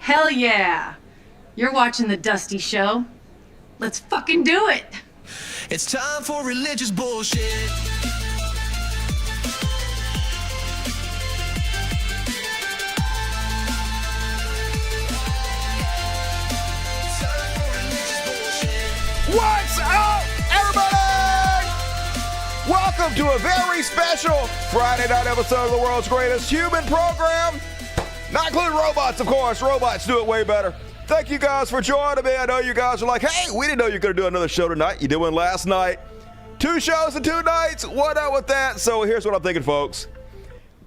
Hell yeah! You're watching The Dusty Show. Let's fucking do it! It's time for religious bullshit. What's up, everybody? Welcome to a very special Friday night episode of the world's greatest human program. Not including robots, of course. Robots do it way better. Thank you guys for joining me. I know you guys are like, hey, we didn't know you were going to do another show tonight. You did one last night. 2 shows in 2 nights. What up with that? So here's what I'm thinking, folks.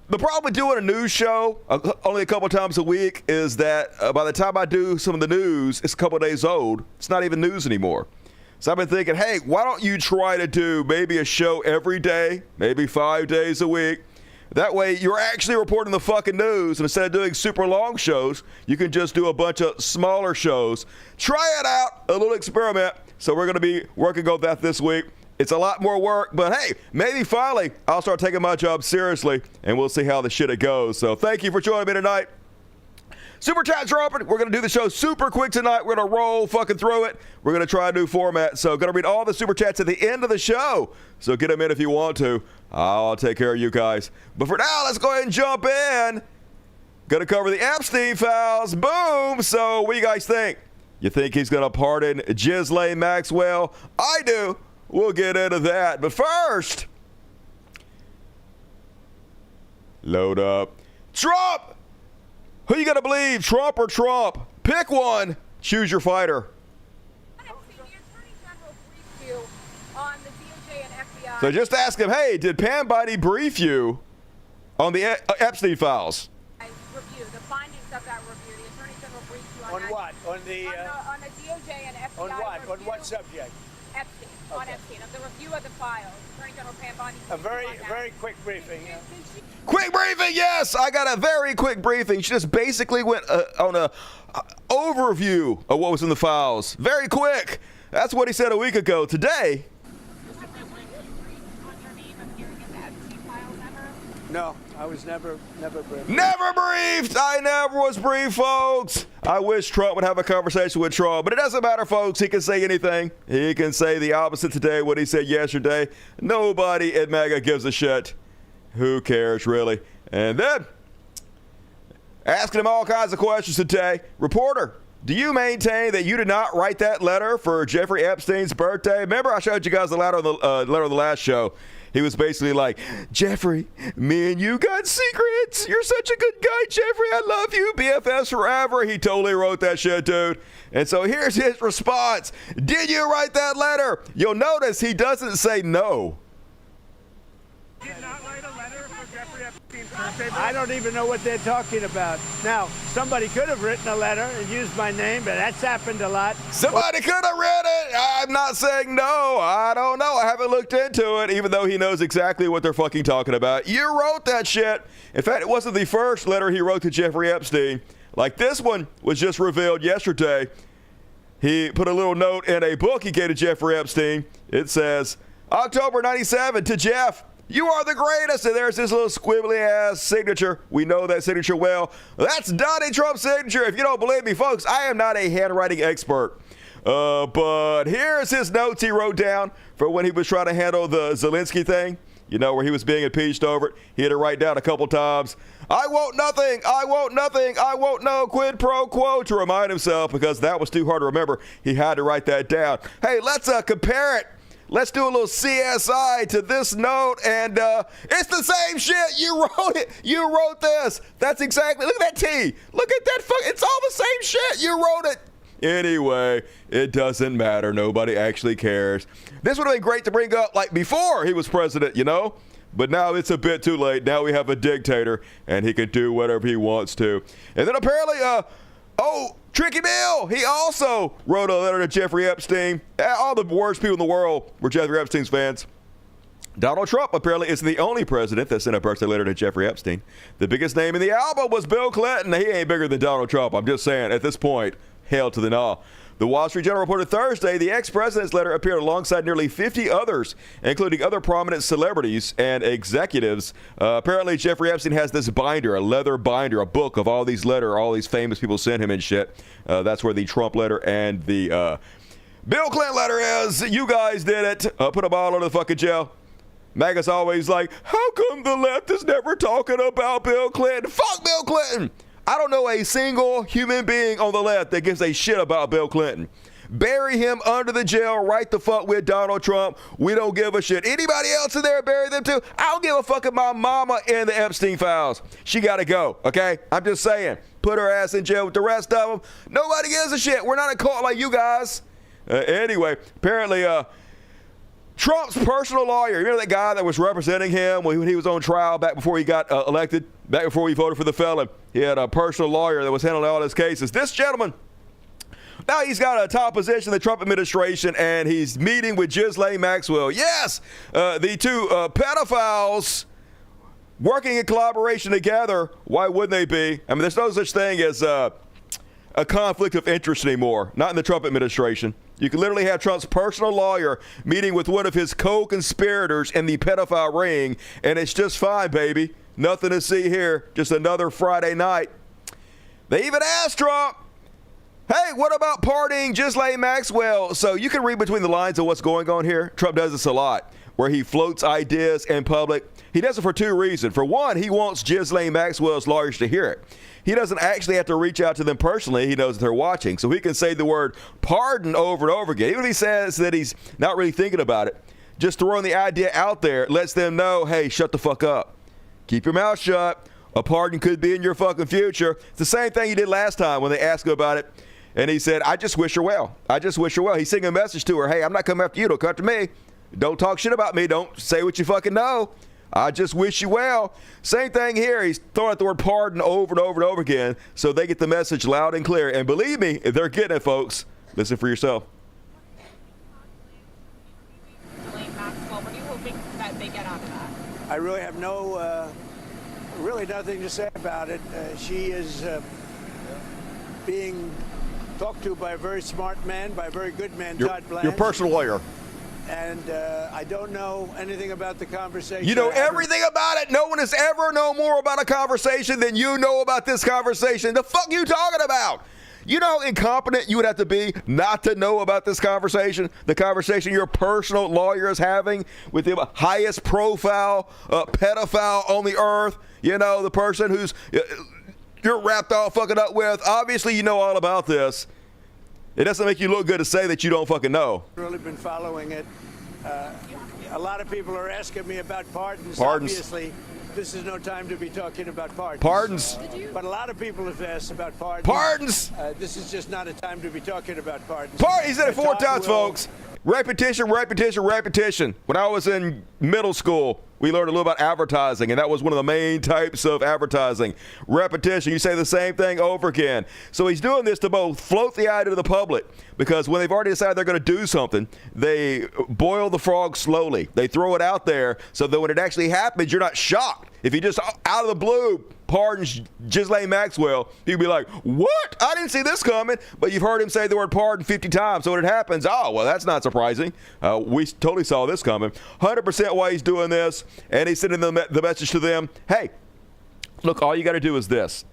The problem with doing a news show only a couple times a week is that by the time I do some of the news, it's a couple days old. It's not even news anymore. So I've been thinking, hey, why don't you try to do maybe a show every day, maybe 5 days a week? That way you're actually reporting the fucking news, and instead of doing super long shows, you can just do a bunch of smaller shows. Try it out, a little experiment. So we're going to be working on that this week. It's a lot more work, but hey, maybe finally I'll start taking my job seriously, and we'll see how the shit it goes. So thank you for joining me tonight. Super chats are open. We're going to do the show super quick tonight. We're going to roll fucking through it. We're going to try a new format. So going to read all the super chats at the end of the show. So get them in if you want to. I'll take care of you guys. But for now, let's go ahead and jump in. Going to cover the Epstein files. Boom. So what do you guys think? You think he's going to pardon Ghislaine Maxwell? I do. We'll get into that. But first, load up. Trump! Who you gonna believe, Trump or Trump? Pick one. Choose your fighter. So just ask him, hey, did Pam Bondi brief you on the Epstein files? Review the findings of that review. The Attorney General briefed you on what? On the DOJ and FBI on what? review. On what subject? Epstein. Okay. On Epstein. Of the review of the files. Attorney General Pam Bondi. A very quick briefing. Quick briefing, yes. I got a very quick briefing. She just basically went on a overview of what was in the files. Very quick. That's what he said a week ago. Today. No, I was never briefed. Never briefed. I never was briefed, folks. I wish Trump would have a conversation with Trump, but it doesn't matter, folks. He can say anything. He can say the opposite today, what he said yesterday. Nobody at MAGA gives a shit. Who cares, really? And then, asking him all kinds of questions today. Reporter, do you maintain that you did not write that letter for Jeffrey Epstein's birthday? Remember, I showed you guys the letter on the last show. He was basically like, Jeffrey, me and you got secrets. You're such a good guy, Jeffrey. I love you. BFFs forever. He totally wrote that shit, dude. And so here's his response. Did you write that letter? You'll notice he doesn't say no. Did not write a letter for Jeffrey Epstein's birthday. I don't even know what they're talking about. Now, somebody could have written a letter and used my name, but that's happened a lot. Somebody could have read it. I'm not saying no. I don't know. I haven't looked into it, even though he knows exactly what they're fucking talking about. You wrote that shit. In fact, it wasn't the first letter he wrote to Jeffrey Epstein. Like this one was just revealed yesterday. He put a little note in a book he gave to Jeffrey Epstein. It says, October 97 to Jeff. You are the greatest. And there's this little squibbly ass signature. We know that signature well. That's Donald Trump's signature. If you don't believe me, folks, I am not a handwriting expert. But here's his notes he wrote down for when he was trying to handle the Zelensky thing. You know, where he was being impeached over it. He had to write down a couple times, I won't nothing, I won't nothing, I won't no quid pro quo, to remind himself, because that was too hard to remember. He had to write that down. Hey, let's compare it. Let's do a little CSI to this note, and it's the same shit. You wrote it. You wrote this. That's exactly, look at that T. Look at that, it's all the same shit. You wrote it. Anyway, it doesn't matter. Nobody actually cares. This would have been great to bring up like before he was president, you know? But now it's a bit too late. Now we have a dictator, and he can do whatever he wants to. And then apparently, Tricky Bill, he also wrote a letter to Jeffrey Epstein. All the worst people in the world were Jeffrey Epstein's fans. Donald Trump apparently isn't the only president that sent a birthday letter to Jeffrey Epstein. The biggest name in the album was Bill Clinton. He ain't bigger than Donald Trump. I'm just saying, at this point, Hail to the gnaw. The Wall Street Journal reported Thursday the ex-president's letter appeared alongside nearly 50 others, including other prominent celebrities and executives. Apparently, Jeffrey Epstein has this binder, a leather binder, a book of all these letters, all these famous people sent him and shit. That's where the Trump letter and the Bill Clinton letter is. You guys did it. Put them all in the fucking jail. MAGA's always like, how come the left is never talking about Bill Clinton? Fuck Bill Clinton! I don't know a single human being on the left that gives a shit about Bill Clinton. Bury him under the jail, right the fuck with Donald Trump. We don't give a shit. Anybody else in there, bury them too. I don't give a fuck if my mama in the Epstein files. She got to go, okay? I'm just saying. Put her ass in jail with the rest of them. Nobody gives a shit. We're not a cult like you guys. Anyway, apparently, Trump's personal lawyer, you know that guy that was representing him when he was on trial back before he got elected, back before he voted for the felon? He had a personal lawyer that was handling all his cases. This gentleman, now he's got a top position in the Trump administration, and he's meeting with Ghislaine Maxwell. Yes, the two pedophiles working in collaboration together. Why wouldn't they be? I mean, there's no such thing as a conflict of interest anymore, not in the Trump administration. You can literally have Trump's personal lawyer meeting with one of his co-conspirators in the pedophile ring, and it's just fine, baby. Nothing to see here. Just another Friday night. They even asked Trump, hey, what about pardoning Ghislaine Maxwell? So you can read between the lines of what's going on here. Trump does this a lot, where he floats ideas in public. He does it for two reasons. For one, he wants Ghislaine Maxwell's lawyers to hear it. He doesn't actually have to reach out to them personally. He knows that they're watching. So he can say the word pardon over and over again. Even if he says that he's not really thinking about it, just throwing the idea out there lets them know, hey, shut the fuck up. Keep your mouth shut. A pardon could be in your fucking future. It's the same thing he did last time when they asked him about it. And he said, I just wish her well. I just wish her well. He's sending a message to her. Hey, I'm not coming after you. Don't come after me. Don't talk shit about me. Don't say what you fucking know. I just wish you well. Same thing here. He's throwing out the word pardon over and over and over again so they get the message loud and clear. And believe me, if they're getting it, folks, listen for yourself. Ghislaine Maxwell, what are you hoping that they get out of that? I really have really nothing to say about it. She is being talked to by a very smart man, by a very good man, Todd Blanche. Your personal lawyer. And I don't know anything about the conversation. You know everything about it. No one has ever known more about a conversation than you know about this conversation. The fuck you talking about? You know how incompetent you would have to be not to know about this conversation? The conversation your personal lawyer is having with the highest profile pedophile on the earth. You know, the person who's you're wrapped all fucking up with. Obviously, you know all about this. It doesn't make you look good to say that you don't fucking know. I've really been following it. A lot of people are asking me about pardons. Pardons. Obviously, this is no time to be talking about pardons. Pardons. But a lot of people have asked about pardons. Pardons. This is just not a time to be talking about pardons. He said it 4 times, folks. Repetition, repetition, repetition. When I was in middle school, we learned a little about advertising, and that was one of the main types of advertising. Repetition. You say the same thing over again. So he's doing this to both float the idea to the public, because when they've already decided they're going to do something, they boil the frog slowly. They throw it out there so that when it actually happens, you're not shocked. If he just out of the blue pardons Ghislaine Maxwell, you'd be like, what? I didn't see this coming. But you've heard him say the word pardon 50 times. So when it happens, oh, well, that's not surprising. We totally saw this coming. 100% why he's doing this. And he's sending the message to them, hey, look, all you got to do is this.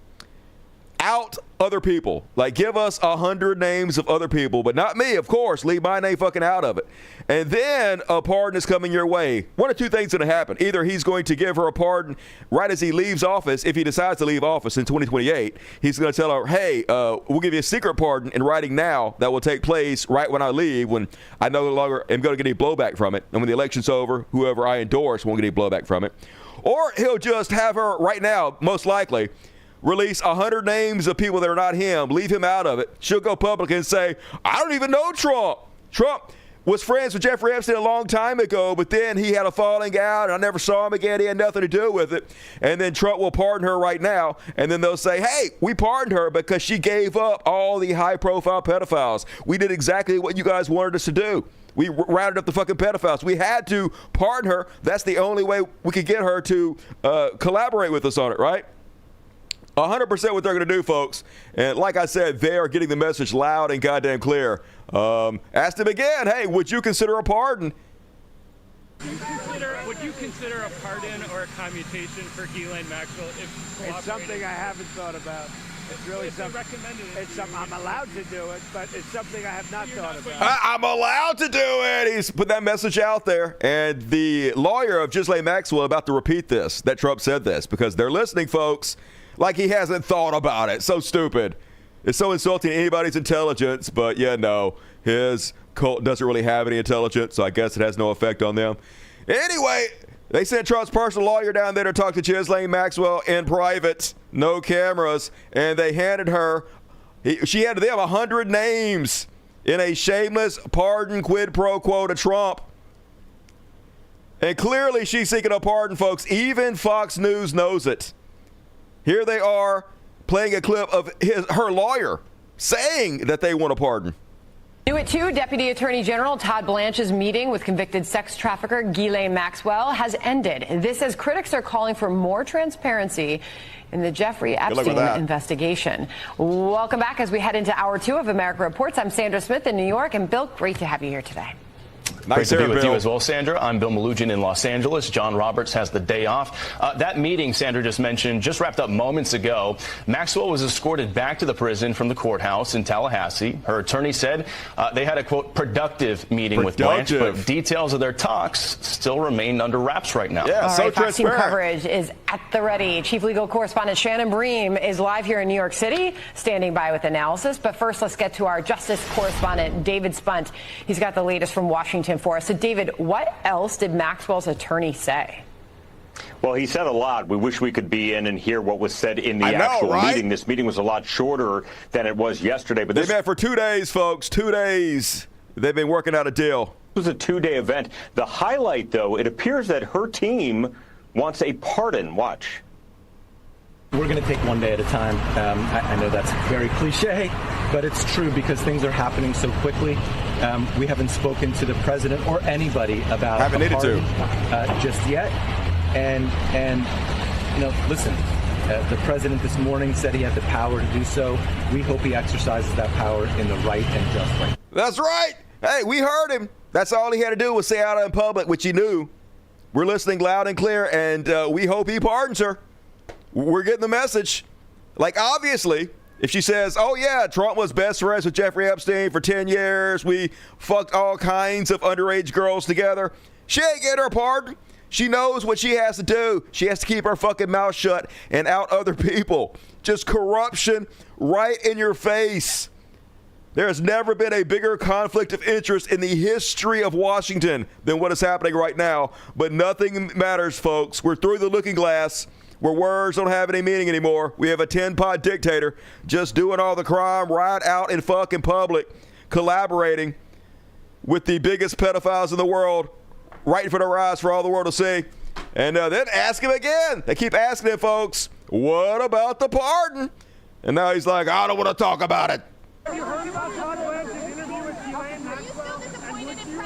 Out other people. Like, give us 100 names of other people, but not me, of course. Leave my name fucking out of it. And then a pardon is coming your way. One of two things going to happen. Either he's going to give her a pardon right as he leaves office. If he decides to leave office in 2028, he's going to tell her, hey, we'll give you a secret pardon in writing now that will take place right when I leave, when I no longer am going to get any blowback from it. And when the election's over, whoever I endorse won't get any blowback from it. Or he'll just have her right now, most likely, release 100 names of people that are not him, leave him out of it. She'll go public and say, I don't even know Trump. Trump was friends with Jeffrey Epstein a long time ago, but then he had a falling out, and I never saw him again. He had nothing to do with it. And then Trump will pardon her right now, and then they'll say, hey, we pardoned her because she gave up all the high-profile pedophiles. We did exactly what you guys wanted us to do. We rounded up the fucking pedophiles. We had to pardon her. That's the only way we could get her to collaborate with us on it, right? 100% what they're going to do, folks. And like I said, they are getting the message loud and goddamn clear. Asked him again, hey, would you consider a pardon? Would you consider a pardon or a commutation for Ghislaine Maxwell if she's cooperating? It's something I haven't thought about. It's really something. I'm allowed to do it, but it's something I have not thought about. I'm allowed to do it. He's put that message out there. And the lawyer of Ghislaine Maxwell about to repeat this, that Trump said this, because they're listening, folks, like he hasn't thought about it. So stupid. It's so insulting to anybody's intelligence, but yeah, no. His cult doesn't really have any intelligence, so I guess it has no effect on them. Anyway, they sent Trump's personal lawyer down there to talk to Ghislaine Maxwell in private, no cameras, and they handed her, she handed them 100 names in a shameless pardon quid pro quo to Trump. And clearly she's seeking a pardon, folks. Even Fox News knows it. Here they are playing a clip of her lawyer saying that they want a pardon. New at 2, Deputy Attorney General Todd Blanche's meeting with convicted sex trafficker Ghislaine Maxwell has ended. This as critics are calling for more transparency in the Jeffrey Epstein investigation. Welcome back as we head into hour 2 of America Reports. I'm Sandra Smith in New York, and Bill, great to have you here today. Nice to be with you as well, Sandra. I'm Bill Malugin in Los Angeles. John Roberts has the day off. That meeting Sandra just mentioned just wrapped up moments ago. Maxwell was escorted back to the prison from the courthouse in Tallahassee. Her attorney said they had a, quote, productive meeting with Blanche, but details of their talks still remain under wraps right now. Yeah, all so right, Fox Team transparent. coverage is at the ready. Chief legal correspondent Shannon Bream is live here in New York City, standing by with analysis. But first, let's get to our justice correspondent, David Spunt. He's got the latest from Washington for us. So, David, what else did Maxwell's attorney say? Well, he said a lot. We wish we could be in and hear what was said in the actual meeting. This meeting was a lot shorter than it was yesterday. But they met for 2 days, folks. 2 days. They've been working out a deal. It was a 2-day event. The highlight, though, it appears that her team wants a pardon. Watch. We're going to take one day at a time. I know that's very cliche, but it's true because things are happening so quickly. We haven't spoken to the president or anybody about haven't needed to just yet. And you know, listen, the president this morning said he had the power to do so. We hope he exercises that power in the right and just way. That's right. Hey, we heard him. That's all he had to do was say out in public, which he knew. We're listening loud and clear, and we hope he pardons her. We're getting the message. Like, obviously, if she says, oh, yeah, Trump was best friends with Jeffrey Epstein for 10 years. We fucked all kinds of underage girls together. She ain't getting her pardon. She knows what she has to do. She has to keep her fucking mouth shut and out other people. Just corruption right in your face. There has never been a bigger conflict of interest in the history of Washington than what is happening right now. But nothing matters, folks. We're through the looking glass, where words don't have any meaning anymore. We have a 10-pot dictator just doing all the crime right out in fucking public, collaborating with the biggest pedophiles in the world, right in front of our eyes for all the world to see. And then ask him again. They keep asking him, folks, what about the pardon? And now he's like, I don't want to talk about it. Have you heard about Todd Blanche's interview with Ghislaine Maxwell? And would you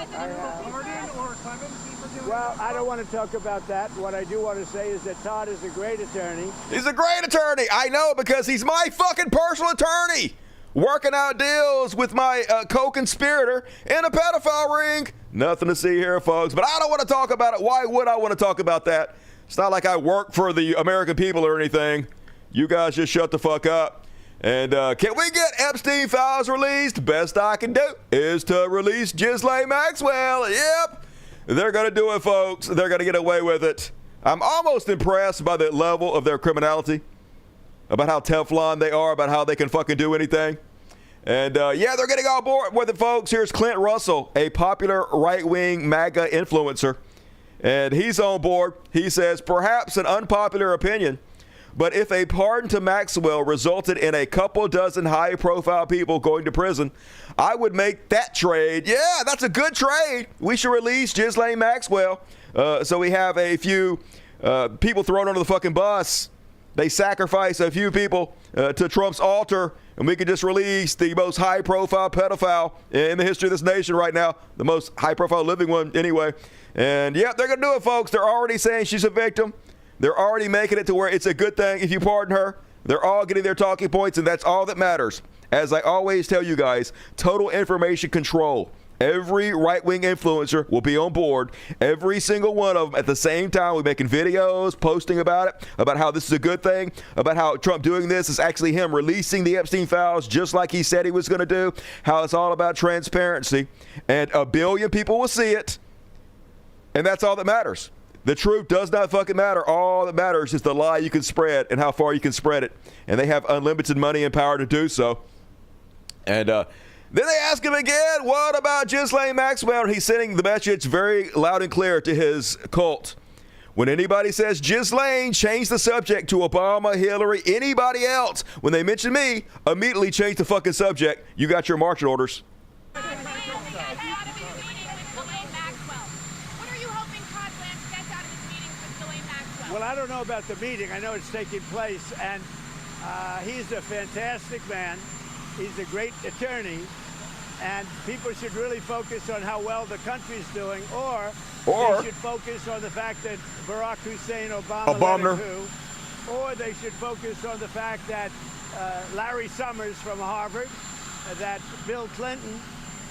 pardon or clemency for doing Well, I don't want to talk about that. What I do want to say is that Todd is a great attorney. He's a great attorney. I know, because he's my fucking personal attorney. Working out deals with my co-conspirator in a pedophile ring. Nothing to see here, folks. But I don't want to talk about it. Why would I want to talk about that? It's not like I work for the American people or anything. You guys just shut the fuck up. And can we get Epstein files released? Best I can do is to release Ghislaine Maxwell. Yep. They're going to do it, folks. They're going to get away with it. I'm almost impressed by the level of their criminality, about how Teflon they are, about how they can fucking do anything. And, yeah, they're getting on board with it, folks. Here's Clint Russell, a popular right-wing MAGA influencer. And he's on board. He says, perhaps an unpopular opinion, but if a pardon to Maxwell resulted in a couple dozen high-profile people going to prison, I would make that trade. Yeah, that's a good trade. We should release Ghislaine Maxwell. So we have a few people thrown under the fucking bus. They sacrifice a few people to Trump's altar, and we could just release the most high-profile pedophile in the history of this nation right now, the most high-profile living one anyway. And, yeah, they're going to do it, folks. They're already saying she's a victim. They're already making it to where it's a good thing if you pardon her. They're all getting their talking points, and that's all that matters. As I always tell you guys, total information control. Every right-wing influencer will be on board. Every single one of them at the same time. We're making videos, posting about it, about how this is a good thing, about how Trump doing this is actually him releasing the Epstein files just like he said he was going to do, how it's all about transparency. And 1 billion people will see it, and that's all that matters. The truth does not fucking matter. All that matters is the lie you can spread and how far you can spread it. And they have unlimited money and power to do so. And then they ask him again, what about Ghislaine Maxwell? He's sending the message very loud and clear to his cult. When anybody says Ghislaine, change the subject to Obama, Hillary, anybody else. When they mention me, immediately change the fucking subject. You got your marching orders. Well, I don't know about the meeting. I know it's taking place, and he's a fantastic man. He's a great attorney, and people should really focus on how well the country's doing, or they should focus on the fact that Barack Hussein Obama let it go, or they should focus on the fact that Larry Summers from Harvard, that Bill Clinton,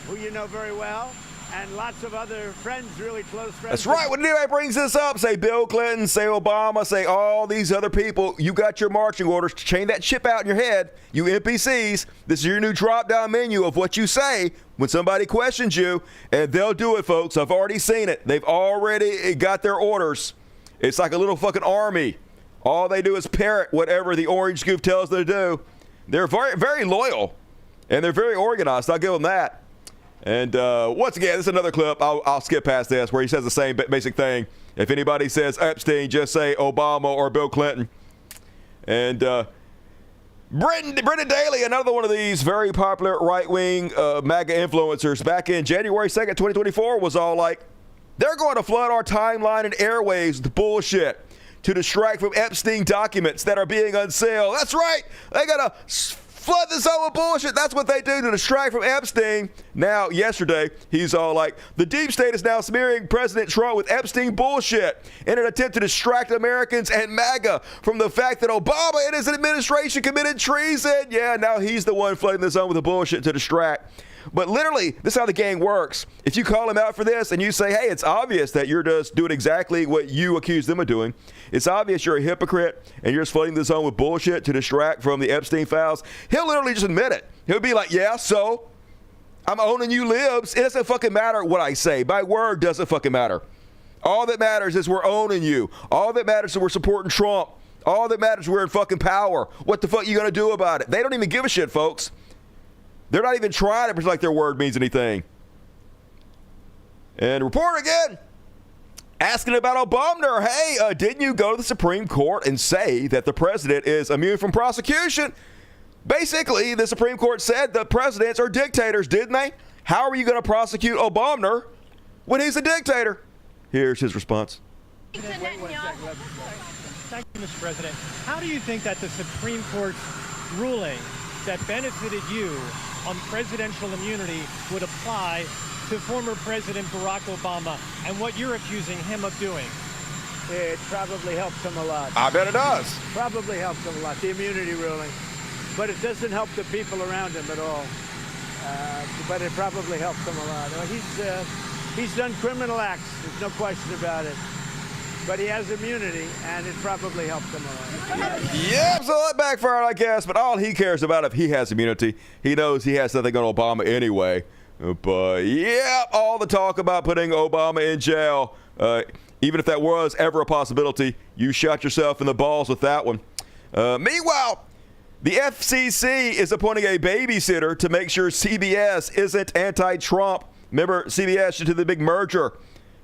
who you know very well, and lots of other friends, really close friends. That's right. When anybody brings this up, say Bill Clinton, say Obama, say all these other people, you got your marching orders to chain that chip out in your head, you NPCs. This is your new drop-down menu of what you say when somebody questions you, and they'll do it, folks. I've already seen it. They've already got their orders. It's like a little fucking army. All they do is parrot whatever the orange goof tells them to do. They're very, very loyal, and they're very organized. I'll give them that. And once again, this is another clip. I'll skip past this where he says the same basic thing. If anybody says Epstein, just say Obama or Bill Clinton. And Brendan Daly, another one of these very popular right-wing MAGA influencers, back in January 2nd, 2024, was all like, they're going to flood our timeline and airwaves with bullshit to distract from Epstein documents that are being unsealed. That's right. They got to flood this all with bullshit. That's what they do to distract from Epstein. Now, yesterday, he's all like, the deep state is now smearing President Trump with Epstein bullshit in an attempt to distract Americans and MAGA from the fact that Obama and his administration committed treason. Yeah, now he's the one flooding the zone with the bullshit to distract. But literally, this is how the gang works. If you call him out for this and you say, hey, it's obvious that you're just doing exactly what you accuse them of doing. It's obvious you're a hypocrite and you're just flooding the zone with bullshit to distract from the Epstein files. He'll literally just admit it. He'll be like, yeah, so I'm owning you libs. It doesn't fucking matter what I say. My word doesn't fucking matter. All that matters is we're owning you. All that matters is we're supporting Trump. All that matters is we're in fucking power. What the fuck are you going to do about it? They don't even give a shit, folks. They're not even trying to pretend like their word means anything. And report again, asking about Obama. Hey, didn't you go to the Supreme Court and say that the president is immune from prosecution? Basically, the Supreme Court said the presidents are dictators, didn't they? How are you going to prosecute Obama when he's a dictator? Here's his response. Thank you, Mr. President. How do you think that the Supreme Court's ruling that benefited you on presidential immunity would apply to former President Barack Obama and what you're accusing him of doing? It probably helps him a lot. I bet it does. Probably helps him a lot, the immunity ruling. But it doesn't help the people around him at all. But it probably helps him a lot. He's done criminal acts, there's no question about it. But he has immunity, and it probably helps him a lot. Yeah, so that backfired, I guess. But all he cares about, if he has immunity, he knows he has nothing on Obama anyway. But yeah, all the talk about putting Obama in jail, even if that was ever a possibility, you shot yourself in the balls with that one. Meanwhile, the FCC is appointing a babysitter to make sure CBS isn't anti-Trump. Remember, CBS did the big merger.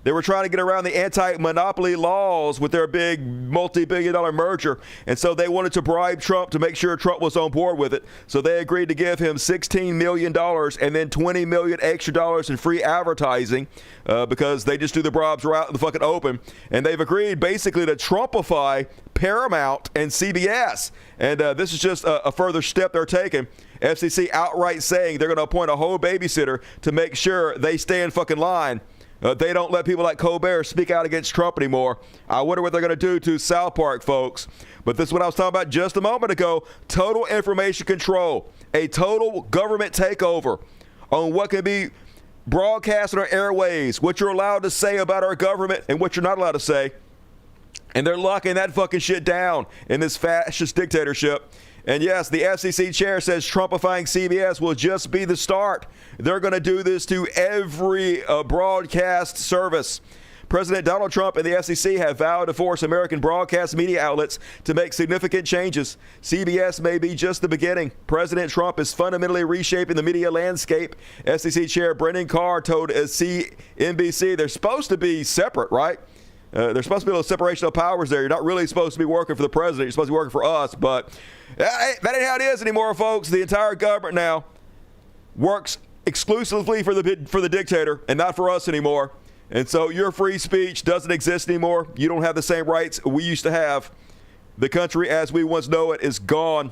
They were trying to get around the anti-monopoly laws with their big multi-billion-dollar merger. And so they wanted to bribe Trump to make sure Trump was on board with it. So they agreed to give him $16 million and then $20 million extra dollars in free advertising because they just do the bribes right out in the fucking open. And they've agreed basically to Trumpify Paramount and CBS. And this is just a further step they're taking. FCC outright saying they're going to appoint a whole babysitter to make sure they stay in fucking line. They don't let people like Colbert speak out against Trump anymore. I wonder what they're going to do to South Park, folks. But this is what I was talking about just a moment ago. Total information control. A total government takeover on what can be broadcast on our airways, what you're allowed to say about our government and what you're not allowed to say. And they're locking that fucking shit down in this fascist dictatorship. And yes, the FCC chair says Trumpifying CBS will just be the start. They're going to do this to every broadcast service. President Donald Trump and the FCC have vowed to force American broadcast media outlets to make significant changes. CBS may be just the beginning. President Trump is fundamentally reshaping the media landscape. FCC Chair Brendan Carr told CNBC they're supposed to be separate, right? There's supposed to be a little separation of powers there. You're not really supposed to be working for the president. You're supposed to be working for us. But that ain't how it is anymore, folks. The entire government now works exclusively for the dictator and not for us anymore. And so your free speech doesn't exist anymore. You don't have the same rights we used to have. The country as we once know it is gone.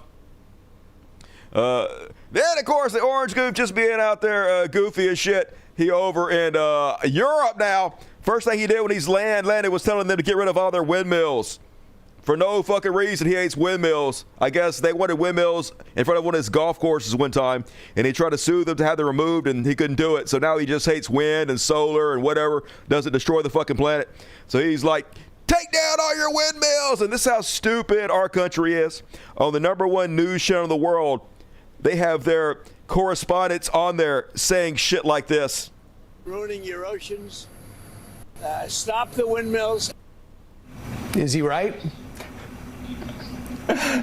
Then, of course, the orange goof just being out there goofy as shit. He over in Europe now. First thing he did when he's landed was telling them to get rid of all their windmills. For no fucking reason, he hates windmills. I guess they wanted windmills in front of one of his golf courses one time, and he tried to sue them to have them removed, and he couldn't do it. So now he just hates wind and solar and whatever doesn't destroy the fucking planet. So he's like, take down all your windmills. And this is how stupid our country is. On the #1 news channel in the world, they have their correspondents on there saying shit like this. Ruining your oceans. Stop the windmills. Is he right?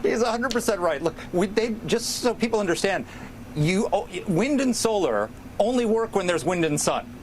He's 100% right. Look, just so people understand, wind and solar only work when there's wind and sun.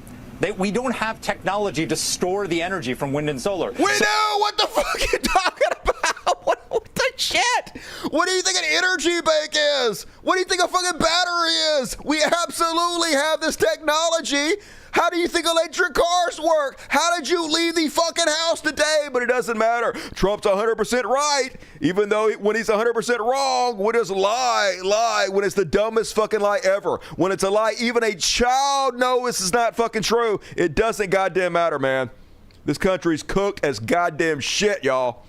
We don't have technology to store the energy from wind and solar. We know what the fuck are you talking about? What the shit? What do you think an energy bank is? What do you think a fucking battery is? We absolutely have this technology. How do you think electric cars work? How did you leave the fucking house today? But it doesn't matter. Trump's 100% right, even though when he's 100% wrong, when it's lie, when it's the dumbest fucking lie ever. When it's a lie, even a child knows this is not fucking true. It doesn't goddamn matter, man. This country's cooked as goddamn shit, y'all.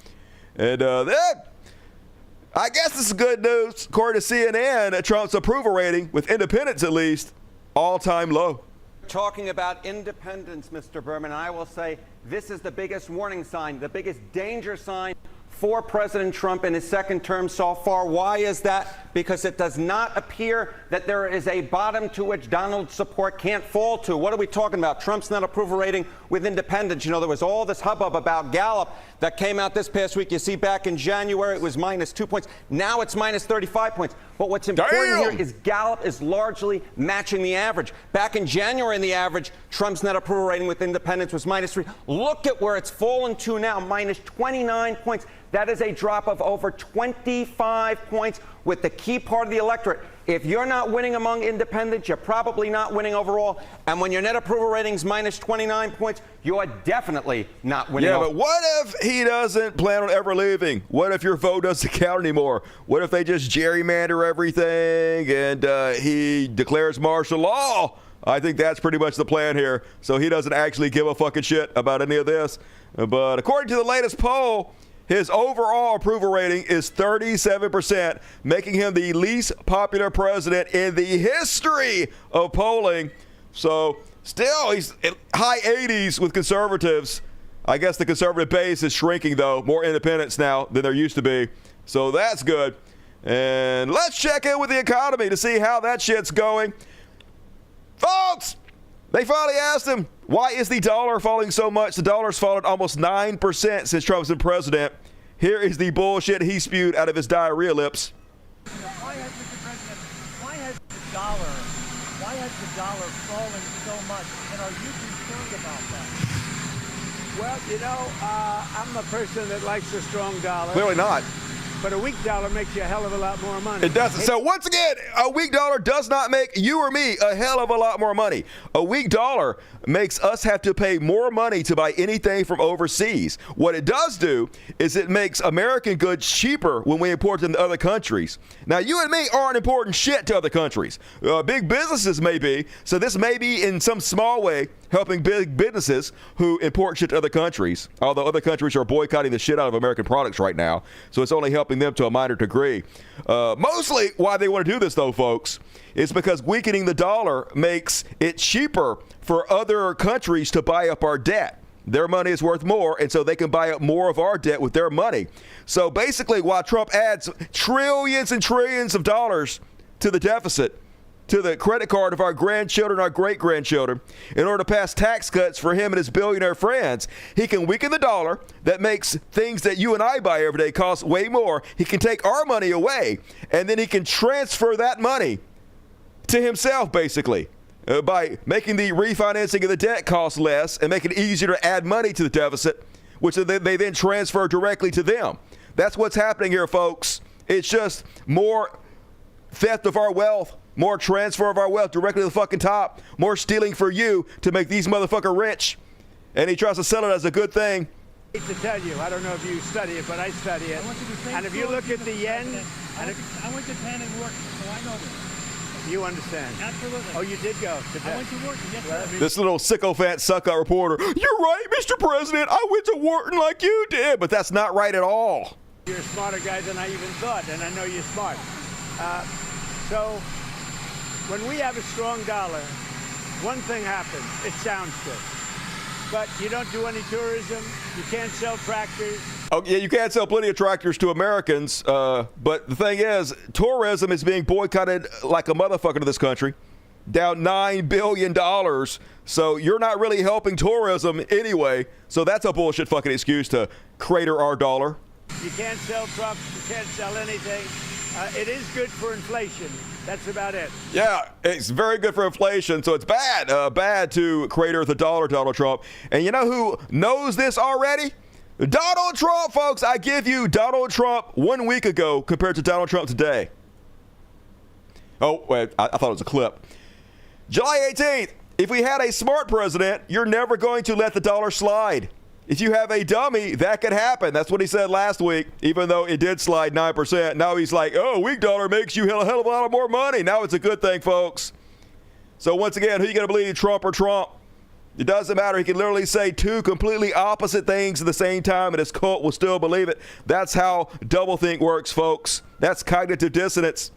And I guess this is good news. According to CNN, Trump's approval rating, with independents at least, all-time low. Talking about independence, Mr. Berman, I will say this is the biggest warning sign, the biggest danger sign for President Trump in his second term so far. Why is that? Because it does not appear that there is a bottom to which Donald's support can't fall to. What are we talking about? Trump's net approval rating with independents. You know, there was all this hubbub about Gallup that came out this past week. You see, back in January, it was -2 points. Now it's -35 points. But what's important here is Gallup is largely matching the average. Back in January, in the average, Trump's net approval rating with independents was -3. Look at where it's fallen to now, -29 points. That is a drop of over 25 points with the key part of the electorate. If you're not winning among independents, you're probably not winning overall. And when your net approval rating's -29 points, you are definitely not winning. Yeah, but what if he doesn't plan on ever leaving? What if your vote doesn't count anymore? What if they just gerrymander everything and he declares martial law? I think that's pretty much the plan here. So he doesn't actually give a fucking shit about any of this. But according to the latest poll, his overall approval rating is 37%, making him the least popular president in the history of polling. So still, he's in high 80s with conservatives. I guess the conservative base is shrinking, though. More independents now than there used to be. So that's good. And let's check in with the economy to see how that shit's going. Folks, they finally asked him, why is the dollar falling so much? The dollar's fallen almost 9% since Trump's been president. Here is the bullshit he spewed out of his diarrhea lips. Why has the dollar fallen so much? And are you concerned about that? Well, you know, I'm a person that likes a strong dollar. Clearly not. But a weak dollar makes you a hell of a lot more money. It doesn't. So once again, a weak dollar does not make you or me a hell of a lot more money. A weak dollar makes us have to pay more money to buy anything from overseas. What it does do is it makes American goods cheaper when we import them to other countries. Now, you and me aren't important shit to other countries. Big businesses may be. So this may be in some small way helping big businesses who import shit to other countries, although other countries are boycotting the shit out of American products right now, so it's only helping them to a minor degree. Mostly why they want to do this, though, folks, is because weakening the dollar makes it cheaper for other countries to buy up our debt. Their money is worth more, and so they can buy up more of our debt with their money. So basically, while Trump adds trillions and trillions of dollars to the deficit, to the credit card of our grandchildren, our great-grandchildren, in order to pass tax cuts for him and his billionaire friends, he can weaken the dollar. That makes things that you and I buy every day cost way more. He can take our money away, and then he can transfer that money to himself, basically, by making the refinancing of the debt cost less and make it easier to add money to the deficit, which they then transfer directly to them. That's what's happening here, folks. It's just more theft of our wealth, more transfer of our wealth directly to the fucking top, more stealing for you to make these motherfuckers rich. And he tries to sell it as a good thing. I hate to tell you, I don't know if you study it, but I study it. And if you look at the yen... I went to Japan and worked, so I know this. You understand? Absolutely. Oh, you did go to I went to Wharton, yes, sir. This little sycophant suck-up reporter, you're right, Mr. President, I went to Wharton like you did, but that's not right at all. You're a smarter guy than I even thought, and I know you're smart. So when we have a strong dollar, one thing happens. It sounds good. But you don't do any tourism. You can't sell tractors. Oh, yeah, you can't sell plenty of tractors to Americans. But the thing is, tourism is being boycotted like a motherfucker to this country. Down $9 billion. So you're not really helping tourism anyway. So that's a bullshit fucking excuse to crater our dollar. You can't sell trucks. You can't sell anything. It is good for inflation. That's about it. Yeah, it's very good for inflation, so it's bad to crater the dollar, Donald Trump. And you know who knows this already? Donald Trump, folks. I give you Donald Trump 1 week ago compared to Donald Trump today. Oh, wait, I thought it was a clip. July 18th, if we had a smart president, you're never going to let the dollar slide. If you have a dummy, that could happen. That's what he said last week, even though it did slide 9%. Now he's like, oh, weak dollar makes you a hell of a lot more money. Now it's a good thing, folks. So once again, who are you going to believe, Trump or Trump? It doesn't matter. He can literally say two completely opposite things at the same time, and his cult will still believe it. That's how doublethink works, folks. That's cognitive dissonance.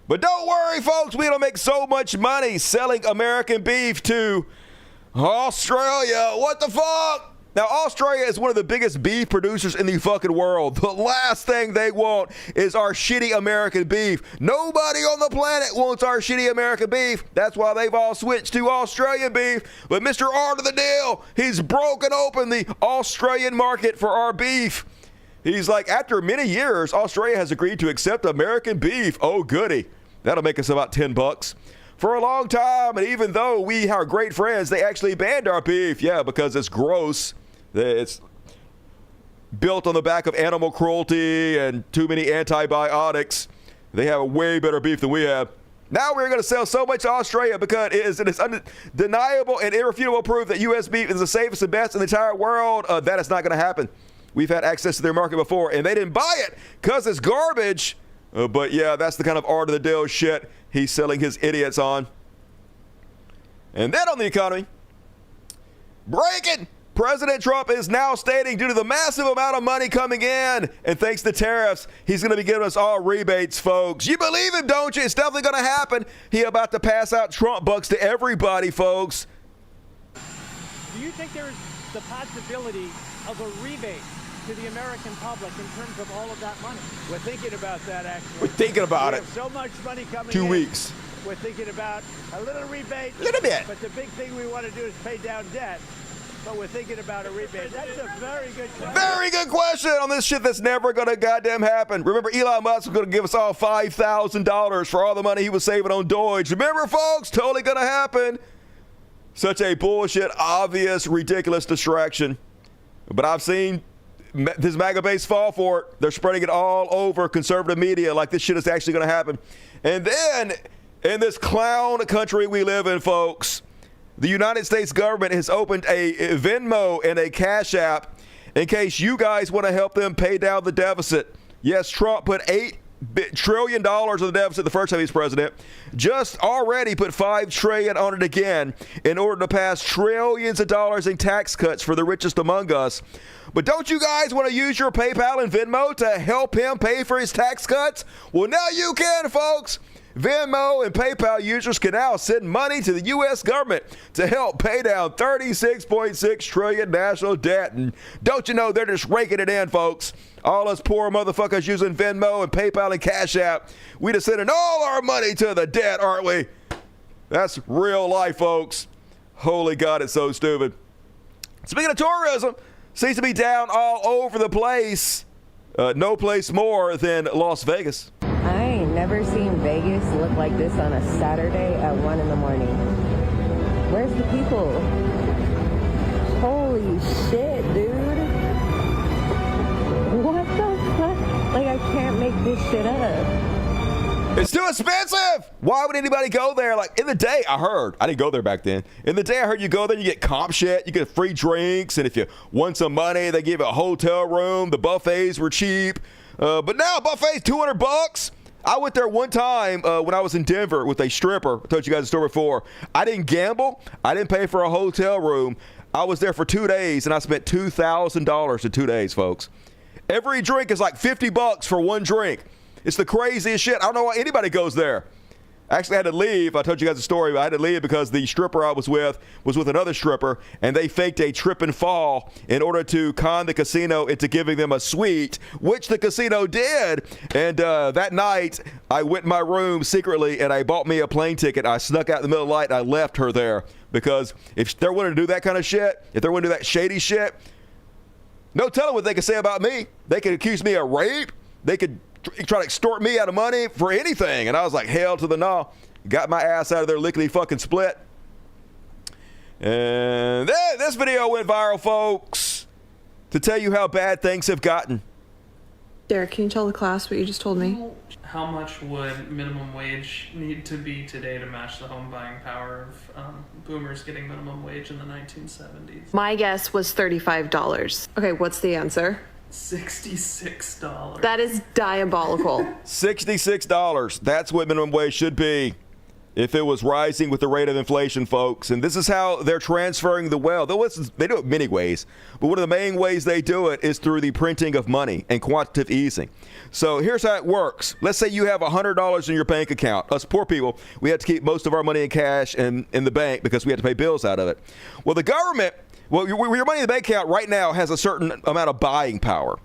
But don't worry, folks. We don't make so much money selling American beef to Australia. What the fuck? Now, Australia is one of the biggest beef producers in the fucking world. The last thing they want is our shitty American beef. Nobody on the planet wants our shitty American beef. That's why they've all switched to Australian beef. But Mr. Art of the Deal, he's broken open the Australian market for our beef. He's like, after many years, Australia has agreed to accept American beef. Oh, goody. That'll make us about $10. For a long time, and even though we are great friends, they actually banned our beef. Yeah, because it's gross. It's built on the back of animal cruelty and too many antibiotics. They have a way better beef than we have. Now we're going to sell so much to Australia because it is undeniable and irrefutable proof that U.S. beef is the safest and best in the entire world. That is not going to happen. We've had access to their market before, and they didn't buy it because it's garbage. But yeah, that's the kind of art of the deal shit he's selling his idiots on. And then on the economy, breaking! President Trump is now stating due to the massive amount of money coming in and thanks to tariffs, he's going to be giving us all rebates, folks. You believe him, don't you? It's definitely going to happen. He about to pass out Trump bucks to everybody, folks. Do you think there is the possibility of a rebate to the American public in terms of all of that money? We're thinking about that, actually. We're thinking about it. We have so much money coming 2 in. weeks. We're thinking about a little rebate. A little bit. But the big thing we want to do is pay down debt. But we're thinking about a rebate. That's a very good question. Very good question on this shit that's never going to goddamn happen. Remember, Elon Musk was going to give us all $5,000 for all the money he was saving on Doge. Remember, folks? Totally going to happen. Such a bullshit, obvious, ridiculous distraction. But I've seen this MAGA base fall for it. They're spreading it all over conservative media like this shit is actually going to happen. And then, in this clown country we live in, folks, the United States government has opened a Venmo and a Cashapp in case you guys want to help them pay down the deficit. Yes, Trump put $8 trillion on the deficit the first time he was president. Just already put $5 trillion on it again in order to pass trillions of dollars in tax cuts for the richest among us. But don't you guys want to use your PayPal and Venmo to help him pay for his tax cuts? Well, now you can, folks. Venmo and PayPal users can now send money to the U.S. government to help pay down $36.6 trillion national debt. And don't you know they're just raking it in, folks? All us poor motherfuckers using Venmo and PayPal and Cashapp, we just sending all our money to the debt, aren't we? That's real life, folks. Holy God, it's so stupid. Speaking of tourism, seems to be down all over the place. No place more than Las Vegas. I ain't never seen Vegas look like this on a Saturday at 1 in the morning. Where's the people? Holy shit, dude. What the fuck? Like, I can't make this shit up. It's too expensive. Why would anybody go there? Like, in the day, I heard. I didn't go there back then. In the day, I heard you go there, you get comp shit, you get free drinks, and if you want some money, they give you a hotel room. The buffets were cheap. But now buffets $200. I went there one time when I was in Denver with a stripper. I told you guys the story before. I didn't gamble. I didn't pay for a hotel room. I was there for 2 days, and I spent $2,000 in 2 days, folks. Every drink is like $50 for one drink. It's the craziest shit. I don't know why anybody goes there. Actually, I had to leave. I told you guys the story, but I had to leave because the stripper I was with another stripper, and they faked a trip and fall in order to con the casino into giving them a suite, which the casino did. And that night, I went in my room secretly, and I bought me a plane ticket. I snuck out in the middle of the night, and I left her there. Because if they're willing to do that kind of shit, if they're willing to do that shady shit, no telling what they could say about me. They could accuse me of rape. They could try to extort me out of money for anything. And I was like, hell to the no. Got my ass out of there lickety fucking split. And this video went viral, folks, to tell you how bad things have gotten. Derek, can you tell the class what you just told me? How much would minimum wage need to be today to match the home buying power of boomers getting minimum wage in the 1970s? My guess was $35. Okay, what's the answer? $66. That is diabolical. $66. That's what minimum wage should be if it was rising with the rate of inflation, folks. And this is how they're transferring the wealth. They do it many ways, but one of the main ways they do it is through the printing of money and quantitative easing. So here's how it works. Let's say you have $100 in your bank account. Us poor people, we have to keep most of our money in cash and in the bank because we have to pay bills out of it. Well, the government, your money in the bank account right now has a certain amount of buying power.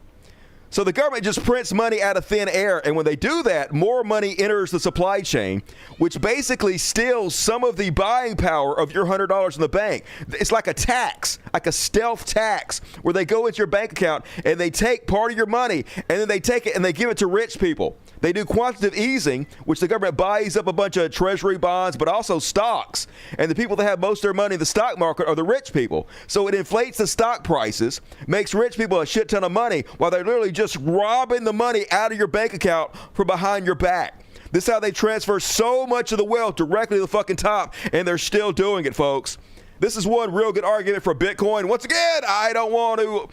So the government just prints money out of thin air, and when they do that, more money enters the supply chain, which basically steals some of the buying power of your $100 in the bank. It's like a tax, like a stealth tax, where they go into your bank account and they take part of your money, and then they take it and they give it to rich people. They do quantitative easing, which the government buys up a bunch of treasury bonds, but also stocks. And the people that have most of their money in the stock market are the rich people. So it inflates the stock prices, makes rich people a shit ton of money, while they're literally just robbing the money out of your bank account from behind your back. This is how they transfer so much of the wealth directly to the fucking top, and they're still doing it, folks. This is one real good argument for Bitcoin. Once again, I don't want to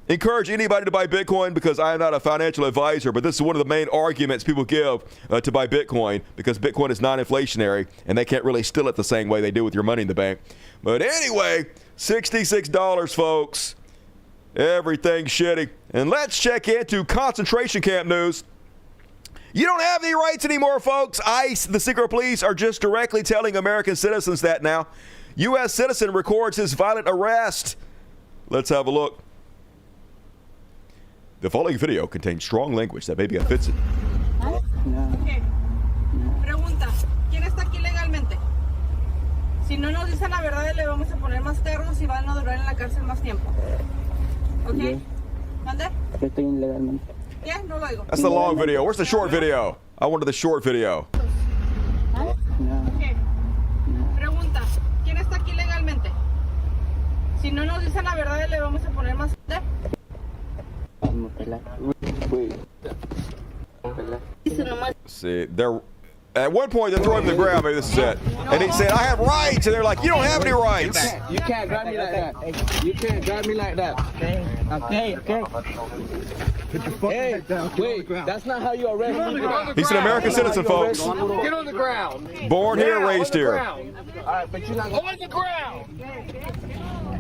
encourage anybody to buy Bitcoin because I am not a financial advisor, but this is one of the main arguments people give to buy Bitcoin because Bitcoin is non-inflationary and they can't really steal it the same way they do with your money in the bank. But anyway, $66, folks. Everything's shitty. And let's check into concentration camp news. You don't have any rights anymore, folks. ICE, the secret police, are just directly telling American citizens that now. U.S. citizen records his violent arrest. Let's have a look. The following video contains strong language that may be offensive. No. Okay. Pregunta, ¿quién está aquí legalmente? Si no nos dicen la verdad, le vamos a poner más cargos y van a durar en la cárcel más tiempo. Okay? ¿Mande? Estoy ilegalmente. Yeah, no lo oigo. That's the long video. Where's the short video? I wanted the short video. Okay. Pregunta, ¿quién está aquí legalmente? Si no nos dicen la verdad, le vamos a poner más. See, At one point, they're throwing him to the ground. Maybe this is it. And he said, I have rights. And they're like, you don't have any rights. You can't grab me like that. You can't grab me like that. Okay. Put your fucking head down. Wait, that's not how you arrest people. He's an American citizen, folks. Get on the ground. Born here, raised here. All right, but you're not on the ground.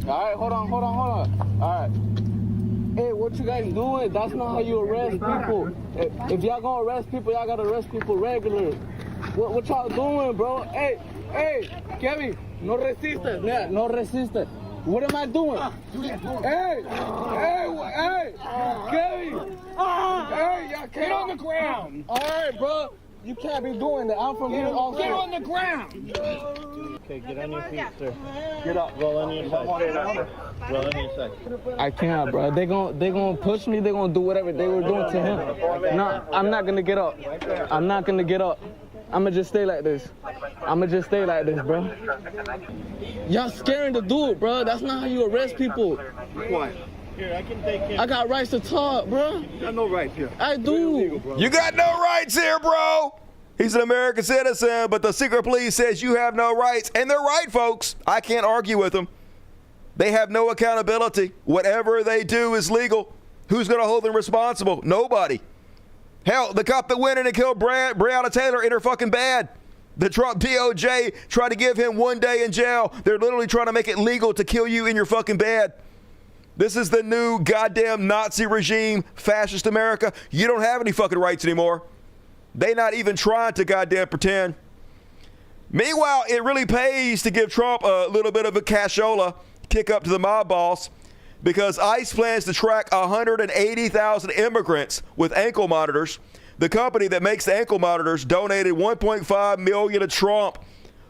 All right, hold on. All right. Hey, what you guys doing? That's not how you arrest people. If y'all gonna arrest people, y'all gotta arrest people regular. What y'all doing, bro? Hey, Kevin, no resistes. Yeah, no resistes. What am I doing? Hey, Kevin. Hey, y'all can't. Get on the ground. All right, bro. You can't be doing that. I'm from here also. Get on the ground. Okay, get on your feet, sir. Get up. Roll on your side. Roll on your side. I can't, bro. They gonna push me. They gonna do whatever they were doing to him. No, I'm not gonna get up. I'm not gonna get up. I'm gonna just stay like this. Bro. Y'all scaring the dude, bro. That's not how you arrest people. Quiet. Here, I can take him. I got rights to talk, bro. You got no rights here. I do. You got no rights here, bro. He's an American citizen, but the secret police says you have no rights. And they're right, folks. I can't argue with them. They have no accountability. Whatever they do is legal. Who's going to hold them responsible? Nobody. Hell, the cop that went in and killed Breonna Taylor in her fucking bed. The Trump DOJ tried to give him 1 day in jail. They're literally trying to make it legal to kill you in your fucking bed. This is the new goddamn Nazi regime, fascist America. You don't have any fucking rights anymore. They not even trying to goddamn pretend. Meanwhile, it really pays to give Trump a little bit of a cashola, kick up to the mob boss, because ICE plans to track 180,000 immigrants with ankle monitors. The company that makes the ankle monitors donated $1.5 million to Trump.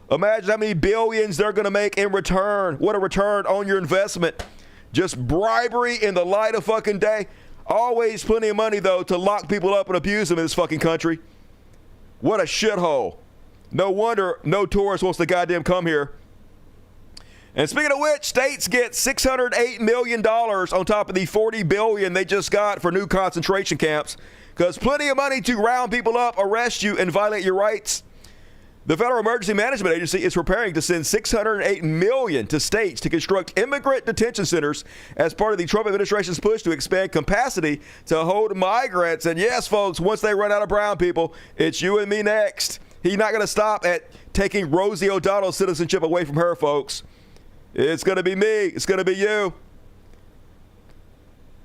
Imagine how many billions they're going to make in return. What a return on your investment. Just bribery in the light of fucking day. Always plenty of money, though, to lock people up and abuse them in this fucking country. What a shithole. No wonder no tourist wants to goddamn come here. And speaking of which, states get $608 million on top of the $40 billion they just got for new concentration camps. Because plenty of money to round people up, arrest you, and violate your rights. The Federal Emergency Management Agency is preparing to send $608 million to states to construct immigrant detention centers as part of the Trump administration's push to expand capacity to hold migrants. And yes, folks, once they run out of brown people, it's you and me next. He's not going to stop at taking Rosie O'Donnell's citizenship away from her, folks. It's going to be me. It's going to be you.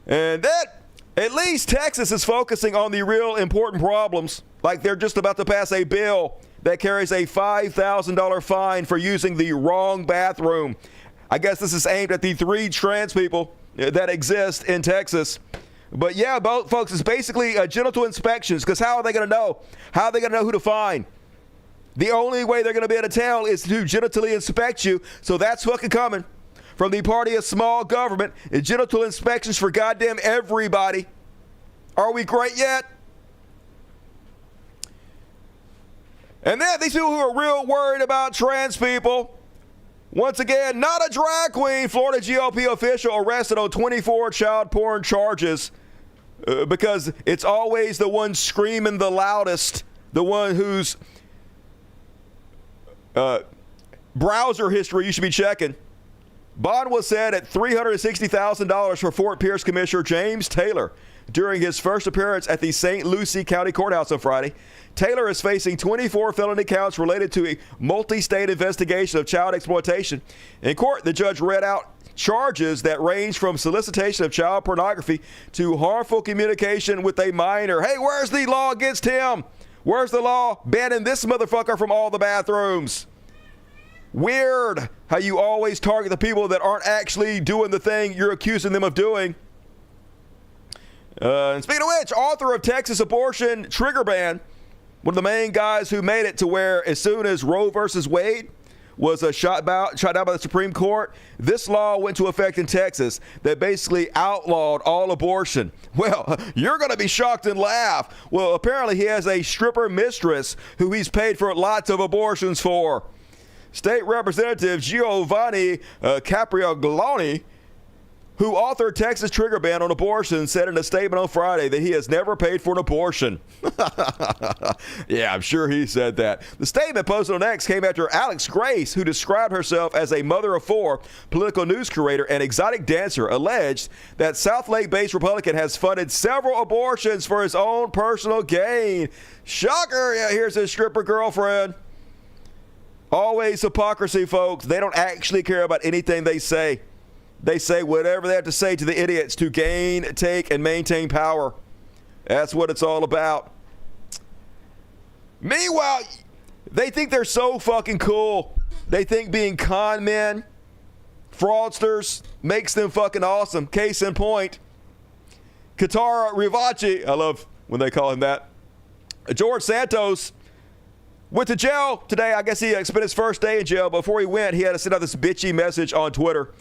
And that, at least Texas is focusing on the real important problems. Like they're just about to pass a bill that carries a $5,000 fine for using the wrong bathroom. I guess this is aimed at the 3 trans people that exist in Texas. But yeah, both folks, it's basically genital inspections, because how are they going to know? How are they going to know who to fine? The only way they're going to be able to tell is to genitally inspect you. So that's fucking coming from the party of small government. Genital inspections for goddamn everybody. Are we great yet? And then these people who are real worried about trans people. Once again, not a drag queen. Florida GOP official arrested on 24 child porn charges because it's always the one screaming the loudest, the one whose browser history you should be checking. Bond was set at $360,000 for Fort Pierce Commissioner James Taylor during his first appearance at the St. Lucie County Courthouse on Friday. Taylor is facing 24 felony counts related to a multi-state investigation of child exploitation. In court, the judge read out charges that range from solicitation of child pornography to harmful communication with a minor. Hey, where's the law against him? Where's the law banning this motherfucker from all the bathrooms? Weird how you always target the people that aren't actually doing the thing you're accusing them of doing. And speaking of which, author of Texas abortion trigger ban, one of the main guys who made it to where as soon as Roe versus Wade was shot down by the Supreme Court, this law went into effect in Texas that basically outlawed all abortion. Well, you're going to be shocked and laugh. Well, apparently he has a stripper mistress who he's paid for lots of abortions for. State Representative Giovanni Caprioloni who authored Texas trigger ban on abortion, said in a statement on Friday that he has never paid for an abortion. Yeah, I'm sure he said that. The statement posted on X came after Alex Grace, who described herself as a mother of four, political news curator, and exotic dancer, alleged that South Lake-based Republican has funded several abortions for his own personal gain. Shocker. Yeah, here's his stripper girlfriend. Always hypocrisy, folks. They don't actually care about anything they say. They say whatever they have to say to the idiots to gain, take, and maintain power. That's what it's all about. Meanwhile, they think they're so fucking cool. They think being con men, fraudsters, makes them fucking awesome. Case in point, Katara Rivachi, I love when they call him that. George Santos went to jail today. I guess he spent his first day in jail. Before he went, he had to send out this bitchy message on Twitter.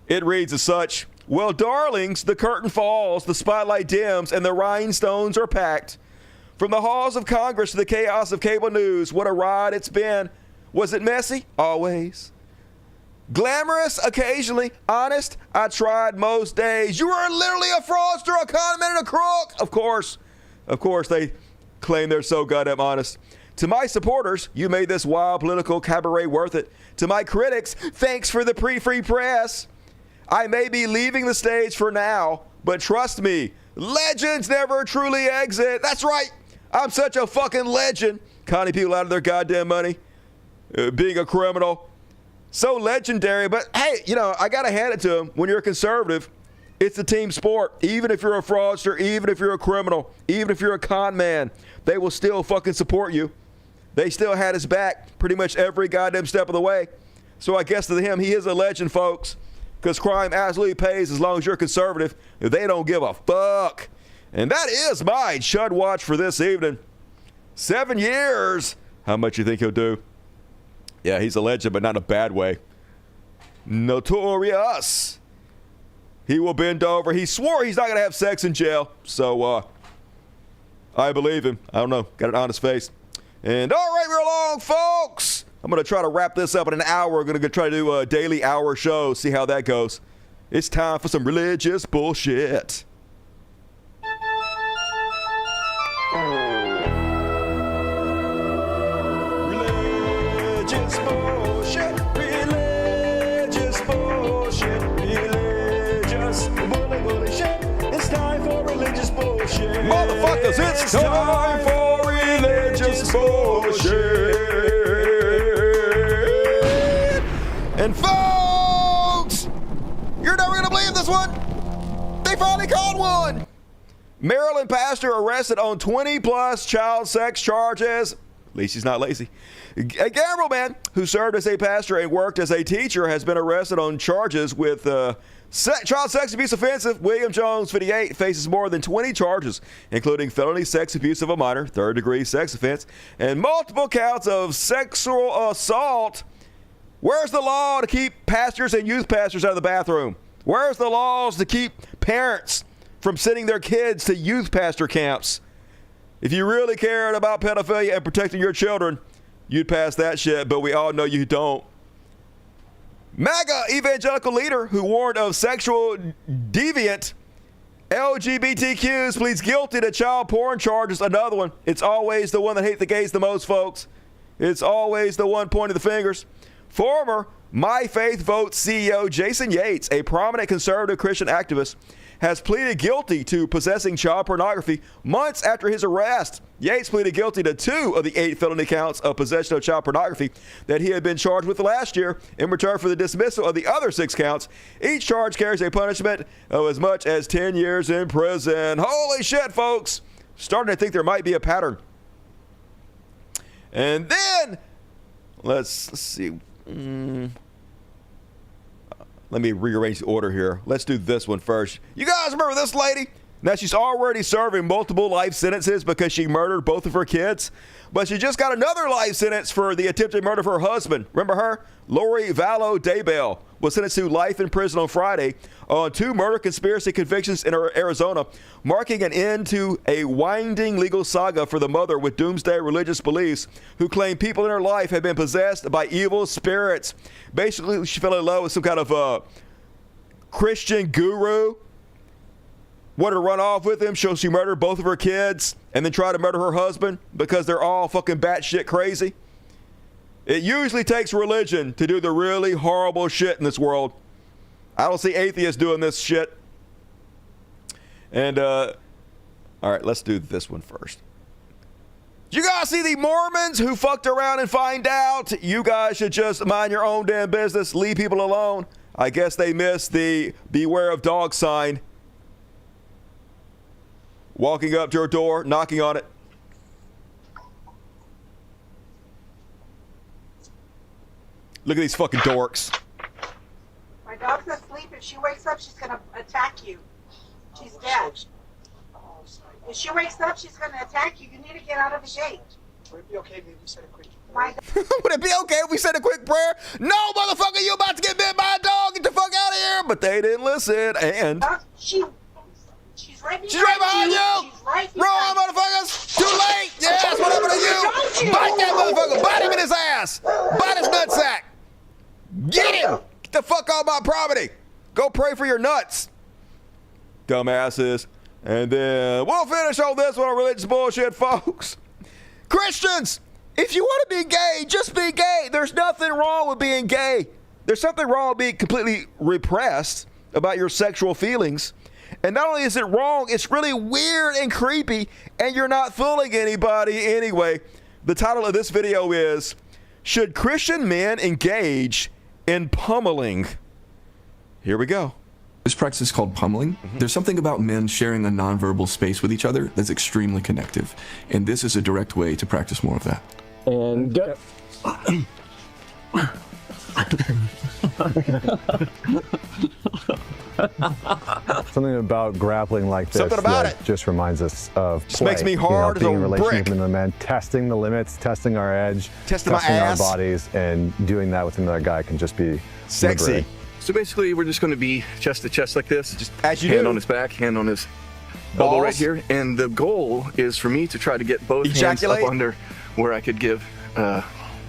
It reads as such: well, darlings, the curtain falls, the spotlight dims, and the rhinestones are packed. From the halls of Congress to the chaos of cable news, what a ride it's been. Was it messy? Always. Glamorous? Occasionally. Honest? I tried most days. You were literally a fraudster, a con man, and a crook. Of course, they claim they're so goddamn honest. To my supporters, you made this wild political cabaret worth it. To my critics, thanks for the pre-free press. I may be leaving the stage for now, but trust me, legends never truly exit. That's right. I'm such a fucking legend. Conning people out of their goddamn money. Being a criminal. So legendary. But hey, I got to hand it to them. When you're a conservative, it's a team sport. Even if you're a fraudster, even if you're a criminal, even if you're a con man, they will still fucking support you. They still had his back pretty much every goddamn step of the way. So I guess to him, he is a legend, folks. Because crime absolutely pays as long as you're conservative. They don't give a fuck. And that is my Chud Watch for this evening. 7 years. How much you think he'll do? Yeah, he's a legend, but not in a bad way. Notorious. He will bend over. He swore he's not going to have sex in jail. So, I believe him. I don't know. Got an honest face. And all right, we're along, folks. I'm going to try to wrap this up in an hour. We're going to try to do a daily hour show, see how that goes. It's time for some religious bullshit. Religious bullshit. Religious bullshit. Religious bullshit. It's time for religious bullshit. Motherfuckers, it's time for religious bullshit. And folks, you're never going to believe this one. They finally caught one. Maryland pastor arrested on 20-plus child sex charges. At least he's not lazy. A Gamble man who served as a pastor and worked as a teacher has been arrested on charges with child sex abuse offensive. William Jones, 58, faces more than 20 charges, including felony sex abuse of a minor, third-degree sex offense, and multiple counts of sexual assault. Where's the law to keep pastors and youth pastors out of the bathroom? Where's the laws to keep parents from sending their kids to youth pastor camps? If you really cared about pedophilia and protecting your children, you'd pass that shit, but we all know you don't. MAGA evangelical leader who warned of sexual deviant LGBTQs pleads guilty to child porn charges. Another one. It's always the one that hate the gays the most, folks. It's always the one pointing the fingers. Former My Faith Vote CEO Jason Yates, a prominent conservative Christian activist, has pleaded guilty to possessing child pornography months after his arrest. Yates pleaded guilty to 2 of the 8 felony counts of possession of child pornography that he had been charged with last year in return for the dismissal of the other 6 counts. Each charge carries a punishment of as much as 10 years in prison. Holy shit, folks. Starting to think there might be a pattern. And then, let's see. Let me rearrange the order here. Let's do this one first. You guys remember this lady? Now, she's already serving multiple life sentences because she murdered both of her kids. But she just got another life sentence for the attempted murder of her husband. Remember her? Lori Vallow Daybell was sentenced to life in prison on Friday on 2 murder conspiracy convictions in Arizona, marking an end to a winding legal saga for the mother with doomsday religious beliefs who claimed people in her life had been possessed by evil spirits. Basically, she fell in love with some kind of Christian guru wanted to run off with him, so she murdered both of her kids and then tried to murder her husband because they're all fucking batshit crazy. It usually takes religion to do the really horrible shit in this world. I don't see atheists doing this shit. And, all right, let's do this one first. You guys see the Mormons who fucked around and find out? You guys should just mind your own damn business, leave people alone. I guess they missed the beware of dog sign. Walking up to her door, knocking on it. Look at these fucking dorks. My dog's asleep. If she wakes up, she's going to attack you. She's dead. If she wakes up, she's going to attack you. You need to get out of the gate. Would it be okay if we said a quick prayer? Would it be okay if we said a quick prayer? No, motherfucker, you about to get bit by a dog. Get the fuck out of here. But they didn't listen. And she's right behind you. She's right behind Wrong, motherfuckers. Too late. Yes, what happened to you? Bite that motherfucker. Bite him in his ass. Bite his nutsack. Get him. Get the fuck off my property. Go pray for your nuts. Dumbasses. And then we'll finish on this one on religious bullshit, folks. Christians, if you want to be gay, just be gay. There's nothing wrong with being gay. There's something wrong with being completely repressed about your sexual feelings. And not only is it wrong, it's really weird and creepy, and you're not fooling anybody anyway. The title of this video is, Should Christian Men Engage in Pummeling? Here we go. This practice is called pummeling. There's something about men sharing a nonverbal space with each other that's extremely connective. And this is a direct way to practice more of that. And go. Something about grappling like this just reminds us of just play. Makes me hard being as a a relationship brick. with a man, testing the limits, testing our edge, Testing my testing our ass. bodies, and doing that with another guy can just be Sexy. liberating. So basically, we're just going to be chest to chest like this. Just as you hand do. on his back, hand on his elbow right Balls. here. And the goal is for me to try to get both Ejaculate. hands up under where I could give a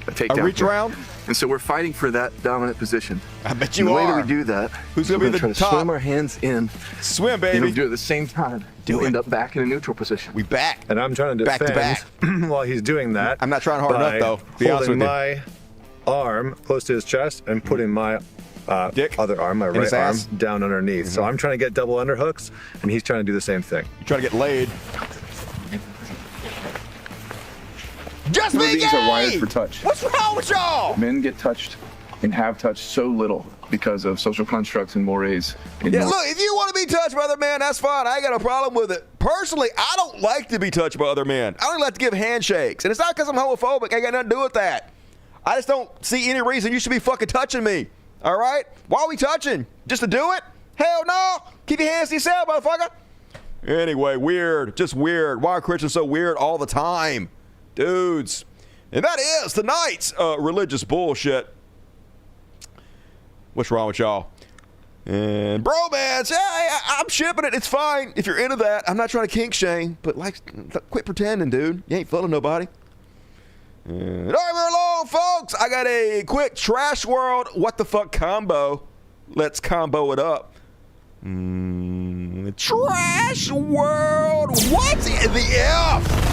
takedown. A reach here. around? And so we're fighting for that dominant position. I bet you and the way are. that we do that, Who's gonna we're be try the to top? swim our hands in. Swim, baby. And we do it at the same time. We'll end up back in a neutral position. We back. And I'm trying to Back to defend while he's doing that. I'm not trying hard enough, by though, to be honest holding with my arm close to his chest and putting my other arm, my his right arm, ass? down underneath. So I'm trying to get double underhooks, and he's trying to do the same thing. You're trying to get laid. Just Human be beings gay! are wired for touch. What's wrong with y'all? Men get touched and have touched so little because of social constructs and mores. And Yeah, look, if you want to be touched by other men, that's fine. I ain't got no problem with it. Personally, I don't like to be touched by other men. I don't like to give handshakes. And it's not because I'm homophobic. I ain't got nothing to do with that. I just don't see any reason you should be fucking touching me. All right? Why are we touching? Just to do it? Hell no. Keep your hands to yourself, motherfucker. Anyway, weird. Just weird. Why are Christians so weird all the time? Dudes. And that is tonight's religious bullshit. What's wrong with y'all? And bromance, yeah, I'm shipping it. It's fine if you're into that. I'm not trying to kink shame, but like, quit pretending, dude. You ain't fooling nobody. And all right, we're along, folks. I got a quick Trash World What the Fuck combo. Let's combo it up. Trash World. What the F?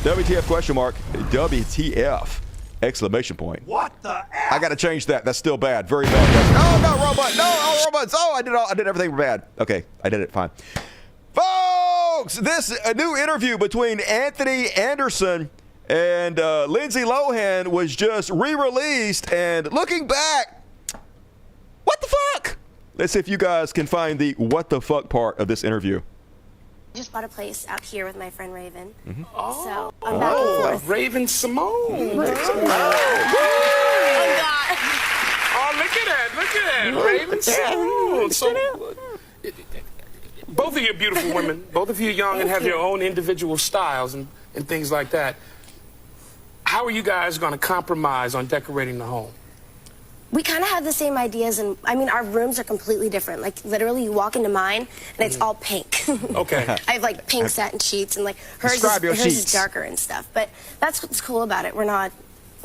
WTF question mark. WTF exclamation point. What the F? I got to change that. That's still bad. Very bad. Oh, no, robot. No, oh, robots. Oh, I did everything bad. Okay, I did it. Fine. Folks, a new interview between Anthony Anderson and Lindsay Lohan was just re-released. And looking back, what the fuck? Let's see if you guys can find the what the fuck part of this interview. I just bought a place out here with my friend Raven. Oh, So I'm back and forth. Raven Simone. Oh, God. Oh, look at that. Raven Simone. So, both of you are beautiful women. Both of you are young and have your own individual styles and things like that. How are you guys going to compromise on decorating the home? We kind of have the same ideas, and I mean, our rooms are completely different. Like, literally, you walk into mine, and it's all pink. Okay. I have, like, pink satin sheets, and, like, hers Describe your is sheets. darker and stuff. But that's what's cool about it. We're not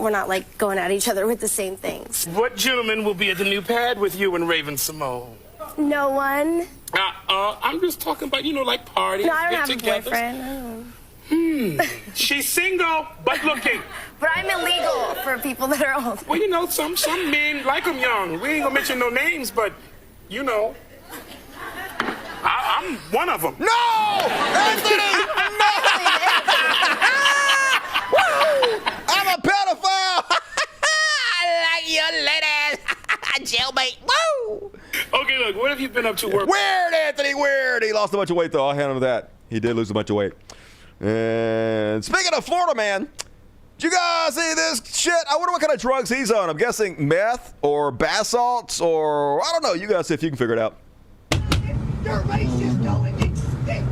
we're not like going at each other with the same things. What gentleman will be at the new pad with you and Raven Simone? No one. I'm just talking about, you know, like parties. No, I don't have a boyfriend. She's single, but looking. But I'm illegal for people that are old. Well, you know, some men like them young. We ain't gonna mention no names, but, you know, I'm one of them. No! Anthony! No! Woo! I'm a pedophile! I like your ladies! Jailmate! Woo! Okay, look, what have you been up to work? Weird, Anthony, weird! He lost a bunch of weight, though. I'll hand him that. He did lose a bunch of weight. And speaking of Florida, man, did you guys see this shit? I wonder what kind of drugs he's on. I'm guessing meth or bath salts or, I don't know. You guys see if you can figure it out. Your race is going extinct.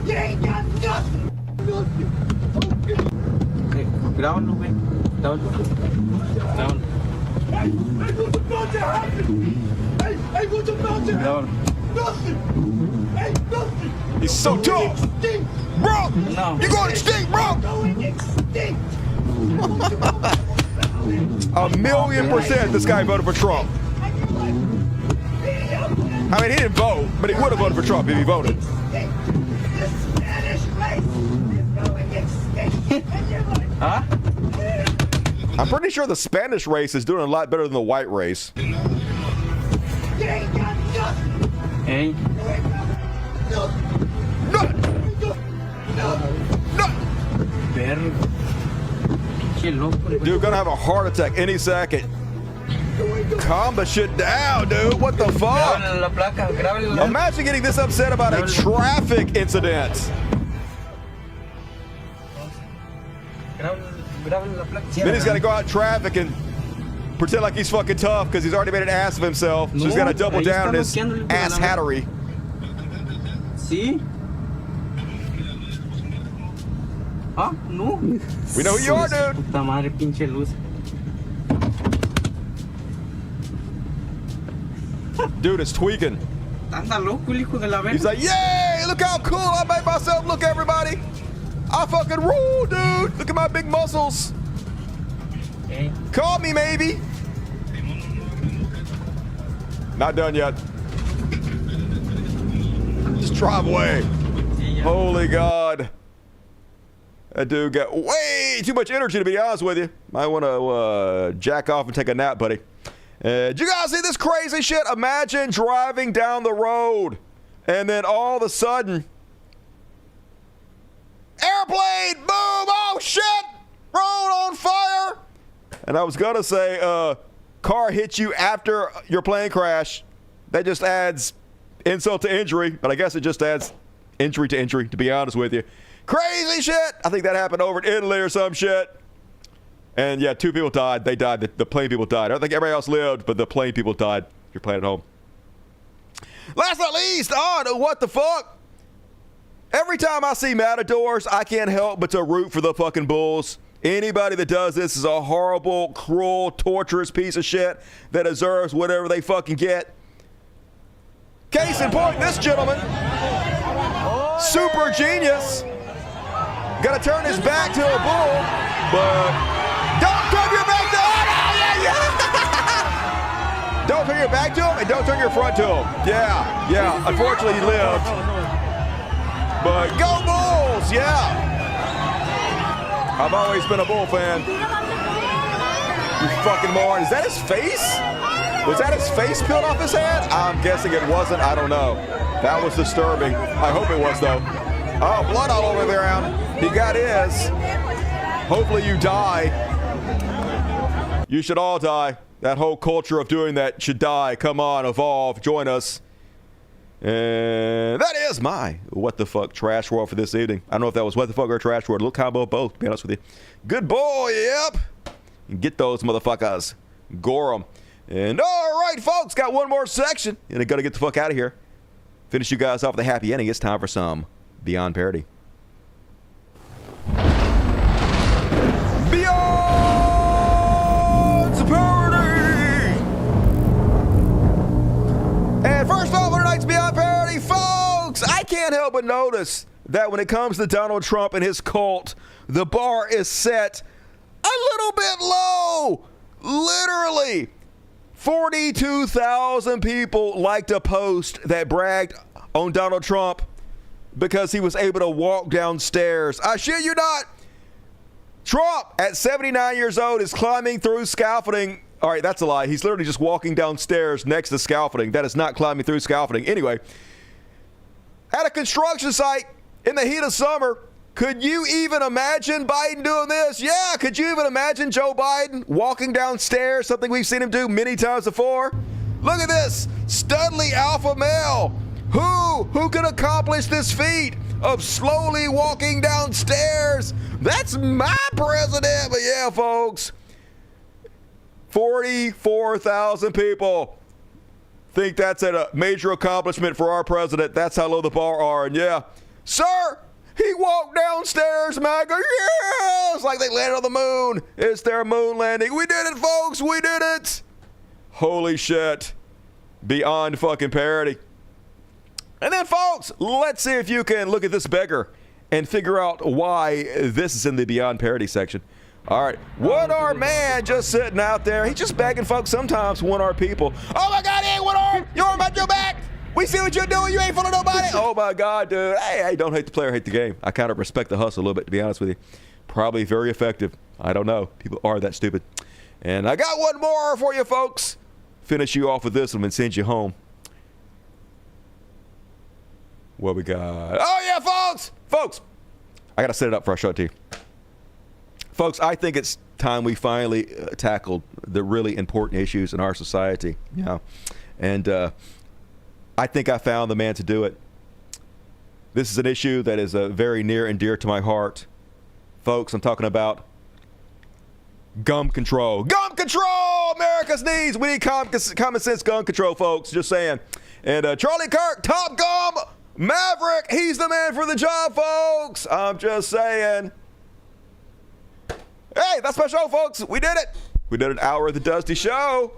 You ain't got nothing. Okay, ground, man. Down. Hey, what's about to happen? Hey, what's about to happen? Nothing. Hey, nothing. He's so tough. Bro, you're going extinct, bro. Going extinct. 1,000,000% this guy voted for Trump. I mean, he didn't vote, but he would have voted for Trump if he voted. Huh? I'm pretty sure the Spanish race is doing a lot better than the white race. Hey. Dude, gonna have a heart attack any second. Calm the shit down, dude. What the fuck? Imagine getting this upset about a traffic incident. Then he's got to go out in traffic and pretend like he's fucking tough because he's already made an ass of himself. So he's got to double down on his ass hattery. See? Huh? No. We know who you are, dude. Puta madre, pinche luz. Dude is tweaking. Anda loco el hijo de la verga. He's like, yay! Look how cool I made myself look, everybody. I fucking rule, dude. Look at my big muscles. Hey. Call me, maybe. Not done yet. Just drive away. Holy God. That dude got way too much energy, to be honest with you. Might want to jack off and take a nap, buddy. Did you guys see this crazy shit? Imagine driving down the road and then all of a sudden, airplane, boom, oh shit, road on fire. And I was gonna say, car hit you after your plane crash. That just adds insult to injury, but I guess it just adds injury to injury, to be honest with you. Crazy shit. I think that happened over in Italy or some shit. And yeah, 2 people died. They died. The plane people died. I don't think everybody else lived, but the plane people died. If you're playing at home. Last but not least, on what the fuck? Every time I see matadors, I can't help but to root for the fucking bulls. Anybody that does this is a horrible, cruel, torturous piece of shit that deserves whatever they fucking get. Case in point, this gentleman, super genius, gonna turn his back to a bull, but don't turn your back to him. Don't turn your back to him and don't turn your front to him. Yeah. Unfortunately, he lived. But go Bulls, yeah. I've always been a Bull fan. You fucking moron. Is that his face? Was that his face peeled off his head? I'm guessing it wasn't. I don't know. That was disturbing. I hope it was, though. Oh, blood all over the ground. He got his. Hopefully you die. You should all die. That whole culture of doing that should die. Come on, evolve. Join us. And that is my what the fuck trash world for this evening. I don't know if that was what the fuck or trash world. A little combo of both, to be honest with you. Good boy, yep. Get those motherfuckers. Gore them. And all right, folks, got one more section. And I gotta get the fuck out of here. Finish you guys off with a happy ending. It's time for some Beyond Parody. Beyond Parody! And first off, for tonight's Beyond Parody, folks, I can't help but notice that when it comes to Donald Trump and his cult, the bar is set little bit low. Literally, 42,000 people liked a post that bragged on Donald Trump because he was able to walk downstairs. I shit you not. Trump, at 79 years old, is climbing through scaffolding. All right, that's a lie. He's literally just walking downstairs next to scaffolding. That is not climbing through scaffolding. Anyway, at a construction site in the heat of summer, could you even imagine Biden doing this? Yeah, could you even imagine Joe Biden walking downstairs, something we've seen him do many times before? Look at this, studly alpha male. Who can accomplish this feat of slowly walking downstairs? That's my president. But yeah, folks, 44,000 people think that's a major accomplishment for our president. That's how low the bar are. And yeah, sir, he walked downstairs, MAGA. Yeah, it's like they landed on the moon. It's their moon landing. We did it, folks. We did it. Holy shit. Beyond fucking parody. And then, folks, let's see if you can look at this beggar and figure out why this is in the Beyond Parody section. All right. One arm man just sitting out there. He's just begging folks sometimes, one arm people. Oh, my God, he ain't one arm. You're about your back. We see what you're doing. You ain't fooling nobody. Oh, my God, dude. Hey, don't hate the player, hate the game. I kind of respect the hustle a little bit, to be honest with you. Probably very effective. I don't know. People are that stupid. And I got one more for you, folks. Finish you off with this one and send you home. What we got? Oh, yeah, folks. Folks, I got to set it up for I show it to you. Folks, I think it's time we finally tackled the really important issues in our society. Yeah. And I think I found the man to do it. This is an issue that is very near and dear to my heart. Folks, I'm talking about gun control. Gun control! America's needs. We need common sense gun control, folks. Just saying. And Charlie Kirk, Top Gun Maverick, he's the man for the job, folks. I'm just saying. Hey, that's my show, folks. We did it. We did an hour of the Dusty Show.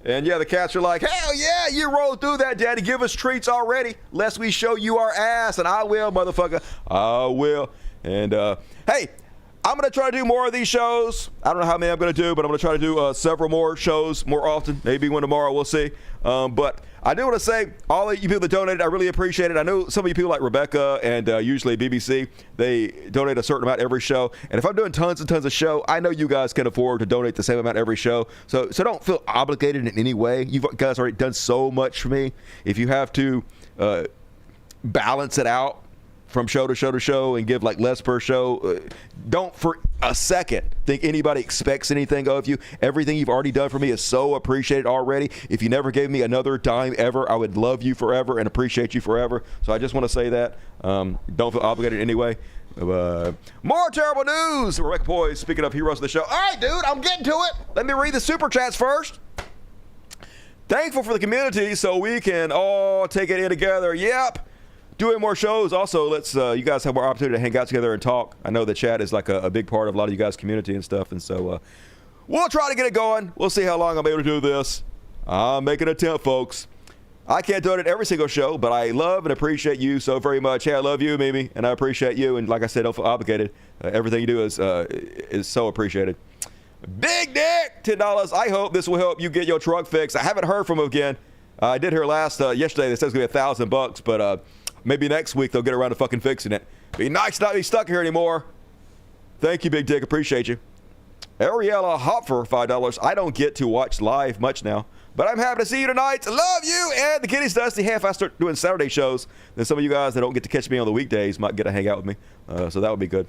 And yeah, the cats are like, hell yeah, you rolled through that, Daddy. Give us treats already, lest we show you our ass. And I will, motherfucker. I will. And hey, I'm going to try to do more of these shows. I don't know how many I'm going to do, but I'm going to try to do several more shows more often. Maybe one tomorrow, we'll see. But I do want to say, all of you people that donated, I really appreciate it. I know some of you people like Rebecca and usually BBC, they donate a certain amount every show. And if I'm doing tons and tons of show, I know you guys can afford to donate the same amount every show. So don't feel obligated in any way. You guys already done so much for me. If you have to balance it out from show to show to show and give like less per show, don't for a second think anybody expects anything of you. Everything you've already done for me is so appreciated already. If you never gave me another dime ever, I would love you forever and appreciate you forever. So I just want to say that. Don't feel obligated in any way. More terrible news. Rebecca Poise, speaking of heroes of the show. All right, dude, I'm getting to it. Let me read the super chats first. Thankful for the community so we can all take it in together. Yep. Doing more shows also lets you guys have more opportunity to hang out together and talk. I know the chat is like a big part of a lot of you guys' community and stuff, and so we'll try to get it going. We'll see how long I'm able to do this. I'm making an attempt, folks. I can't do it at every single show, but I love and appreciate you so very much. Hey, I love you, Mimi, and I appreciate you. And like I said, don't feel obligated. Everything you do is so appreciated. Big Dick, $10. I hope this will help you get your truck fixed. I haven't heard from him again. I did hear yesterday. They said it's gonna be $1,000, but maybe next week they'll get around to fucking fixing it. Be nice not to be stuck here anymore. Thank you, Big Dick. Appreciate you. Ariella Hopfer, $5. I don't get to watch live much now, but I'm happy to see you tonight. Love you. And the kitty's Dusty. Hey, if I start doing Saturday shows, then some of you guys that don't get to catch me on the weekdays might get to hang out with me. So that would be good.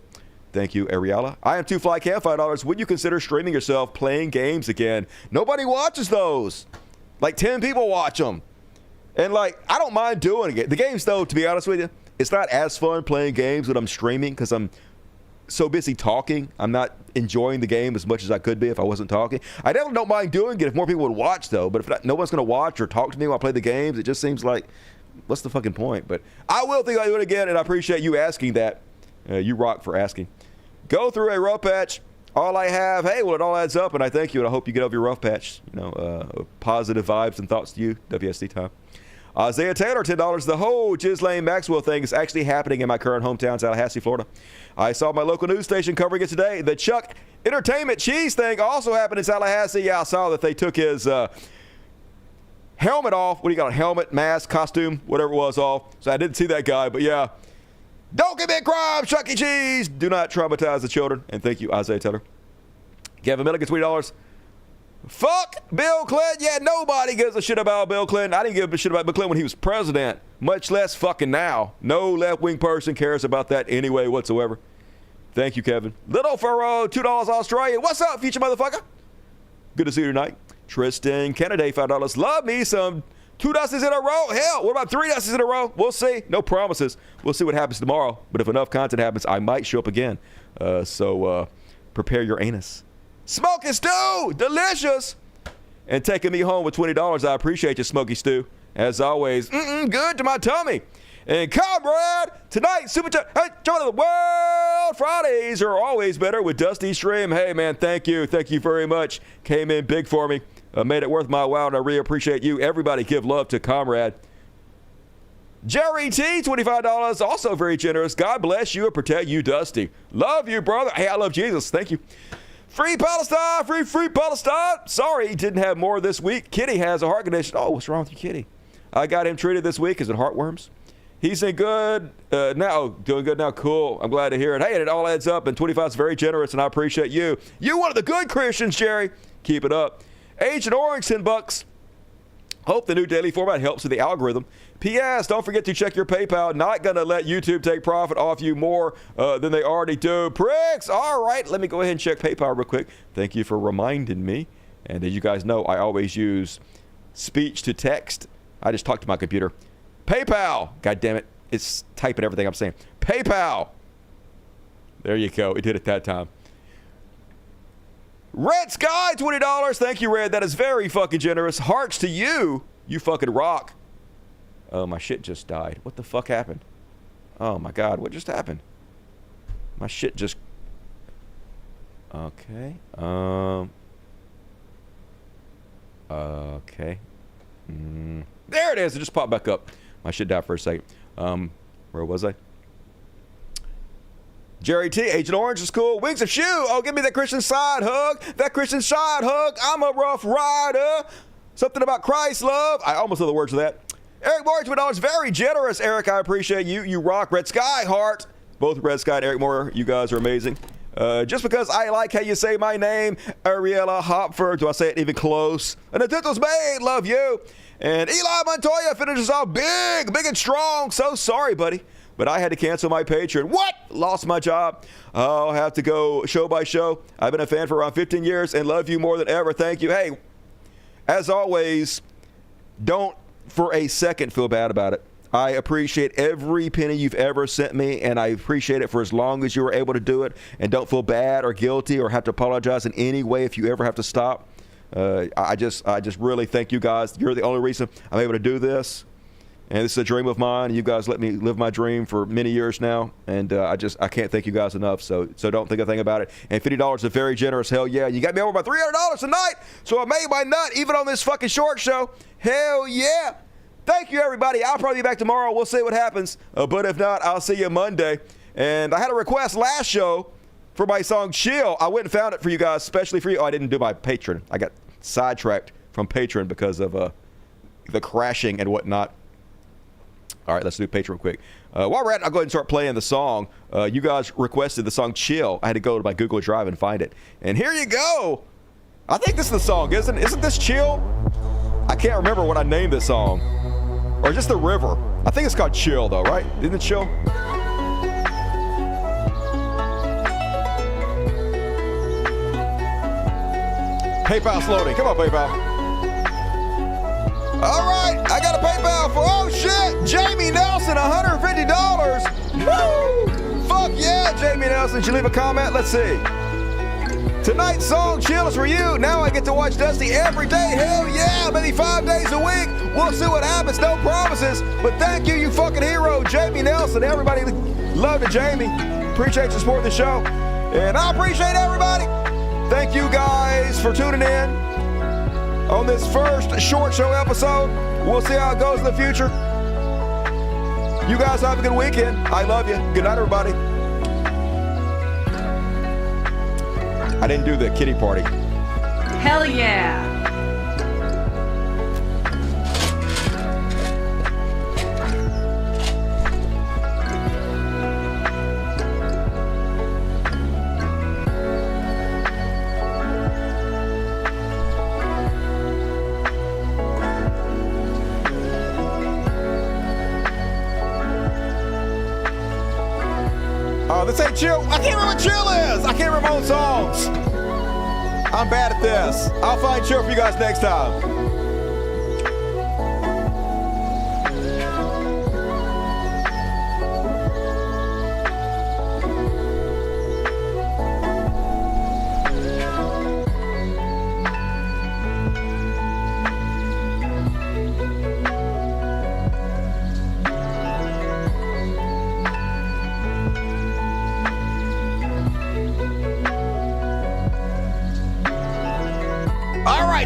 Thank you, Ariella. I am Two Fly Cam, $5. Would you consider streaming yourself playing games again? Nobody watches those. Like 10 people watch them. And like, I don't mind doing it. The games, though, to be honest with you, it's not as fun playing games when I'm streaming because I'm so busy talking. I'm not enjoying the game as much as I could be if I wasn't talking. I definitely don't mind doing it if more people would watch, though. But if no one's going to watch or talk to me while I play the games, it just seems like, what's the fucking point? But I will think I'll do it again, and I appreciate you asking that. You rock for asking. Go through a rough patch. All I have, hey, well, it all adds up, and I thank you, and I hope you get over your rough patch. You know, positive vibes and thoughts to you. WSD time. Isaiah Taylor, $10. The whole Ghislaine Maxwell thing is actually happening in my current hometown, Tallahassee, Florida. I saw my local news station covering it today. The Chuck Entertainment cheese thing also happened in Tallahassee. Yeah, I saw that they took his helmet off. What do you got? A helmet, mask, costume, whatever it was off. So I didn't see that guy, but yeah. Don't commit crime, Chuck E. Cheese. Do not traumatize the children. And thank you, Isaiah Taylor. Kevin Milligan, $20. Fuck Bill Clinton. Yeah, nobody gives a shit about Bill Clinton. I didn't give a shit about Bill Clinton when he was president, much less fucking now. No left-wing person cares about that anyway whatsoever. Thank you, Kevin. Little Furrow, $2 Australia. What's up, future motherfucker? Good to see you tonight. Tristan Kennedy, $5. Love me some 2 dusties in a row. Hell, what about 3 dusties in a row? We'll see. No promises. We'll see what happens tomorrow. But if enough content happens, I might show up again. So prepare your anus. Smoky Stew, delicious. And taking me home with $20. I appreciate you, Smoky Stew. As always, good to my tummy. And comrade, tonight, Super Chat, hey, join the world. Fridays are always better with Dusty Stream. Hey, man, thank you. Thank you very much. Came in big for me. Made it worth my while, and I really appreciate you. Everybody give love to comrade. Jerry T, $25, also very generous. God bless you and protect you, Dusty. Love you, brother. Hey, I love Jesus. Thank you. Free Palestine, free Palestine. Sorry, he didn't have more this week. Kitty has a heart condition. Oh, what's wrong with you, Kitty? I got him treated this week. Is it heartworms? He's in good now, doing good now. Cool. I'm glad to hear it. Hey, and it all adds up, and 25 is very generous, and I appreciate you. You one of the good Christians, Jerry. Keep it up. Agent Orange, $10. Hope the new daily format helps with the algorithm. P.S. Don't forget to check your PayPal. Not going to let YouTube take profit off you more than they already do. Pricks! All right, let me go ahead and check PayPal real quick. Thank you for reminding me. And as you guys know, I always use speech to text. I just talk to my computer. PayPal! God damn it. It's typing everything I'm saying. PayPal! There you go. It did it that time. Red Sky, $20. Thank you, Red. That is very fucking generous. Hearts to you. You fucking rock. Oh, my shit just died. What the fuck happened? Oh, my God. What just happened? My shit just... Okay. Okay. There it is. It just popped back up. My shit died for a second. Where was I? Jerry T, Agent Orange is cool. Wings of Shoe. Oh, give me that Christian side hug. That Christian side hug. I'm a rough rider. Something about Christ love. I almost know the words of that. Eric Moore, $20. Very generous, Eric. I appreciate you. You rock. Red Sky Heart. Both Red Sky and Eric Moore, you guys are amazing. Just because I like how you say my name, Ariella Hopford. Do I say it even close? An attempt was made. Love you. And Eli Montoya finishes off big and strong. So sorry, buddy. But I had to cancel my Patreon. What? Lost my job. I'll have to go show by show. I've been a fan for around 15 years and love you more than ever. Thank you. Hey, as always, don't for a second feel bad about it. I appreciate every penny you've ever sent me, and I appreciate it for as long as you were able to do it. And don't feel bad or guilty or have to apologize in any way if you ever have to stop. I just really thank you guys. You're the only reason I'm able to do this. And this is a dream of mine. You guys let me live my dream for many years now. And I can't thank you guys enough. So don't think a thing about it. And $50 is very generous. Hell yeah. You got me over by $300 tonight. So I made my nut even on this fucking short show. Hell yeah. Thank you, everybody. I'll probably be back tomorrow. We'll see what happens. But if not, I'll see you Monday. And I had a request last show for my song Chill. I went and found it for you guys, especially for you. Oh, I didn't do my Patreon. I got sidetracked from Patreon because of the crashing and whatnot. All right, let's do Patreon quick. While we're at it, I'll go ahead and start playing the song. You guys requested the song Chill. I had to go to my Google Drive and find it. And here you go. I think this is the song, isn't this Chill? I can't remember what I named this song. Or just the river. I think it's called Chill, though, right? Isn't it Chill? PayPal's loading. Come on, PayPal. All right, I got a PayPal for, oh shit, Jamie Nelson, $150. Woo! Fuck yeah, Jamie Nelson. Did you leave a comment? Let's see. Tonight's song, Chill, is for you. Now I get to watch Dusty every day. Hell yeah, maybe 5 days a week. We'll see what happens. No promises. But thank you, you fucking hero, Jamie Nelson. Everybody love to Jamie. Appreciate you supporting the show. And I appreciate everybody. Thank you guys for tuning in on this first short show episode. We'll see how it goes in the future. You guys have a good weekend. I love you. Good night, everybody. I didn't do the kitty party. Hell yeah. Oh, this ain't chill. I can't remember what chill is. I can't remember my own songs. I'm bad at this. I'll find chill for you guys next time.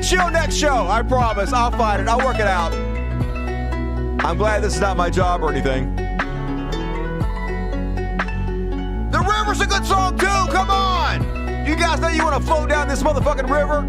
Chill next show. I promise. I'll find it. I'll work it out. I'm glad this is not my job or anything. The River's a good song too. Come on. You guys know you want to float down this motherfucking river?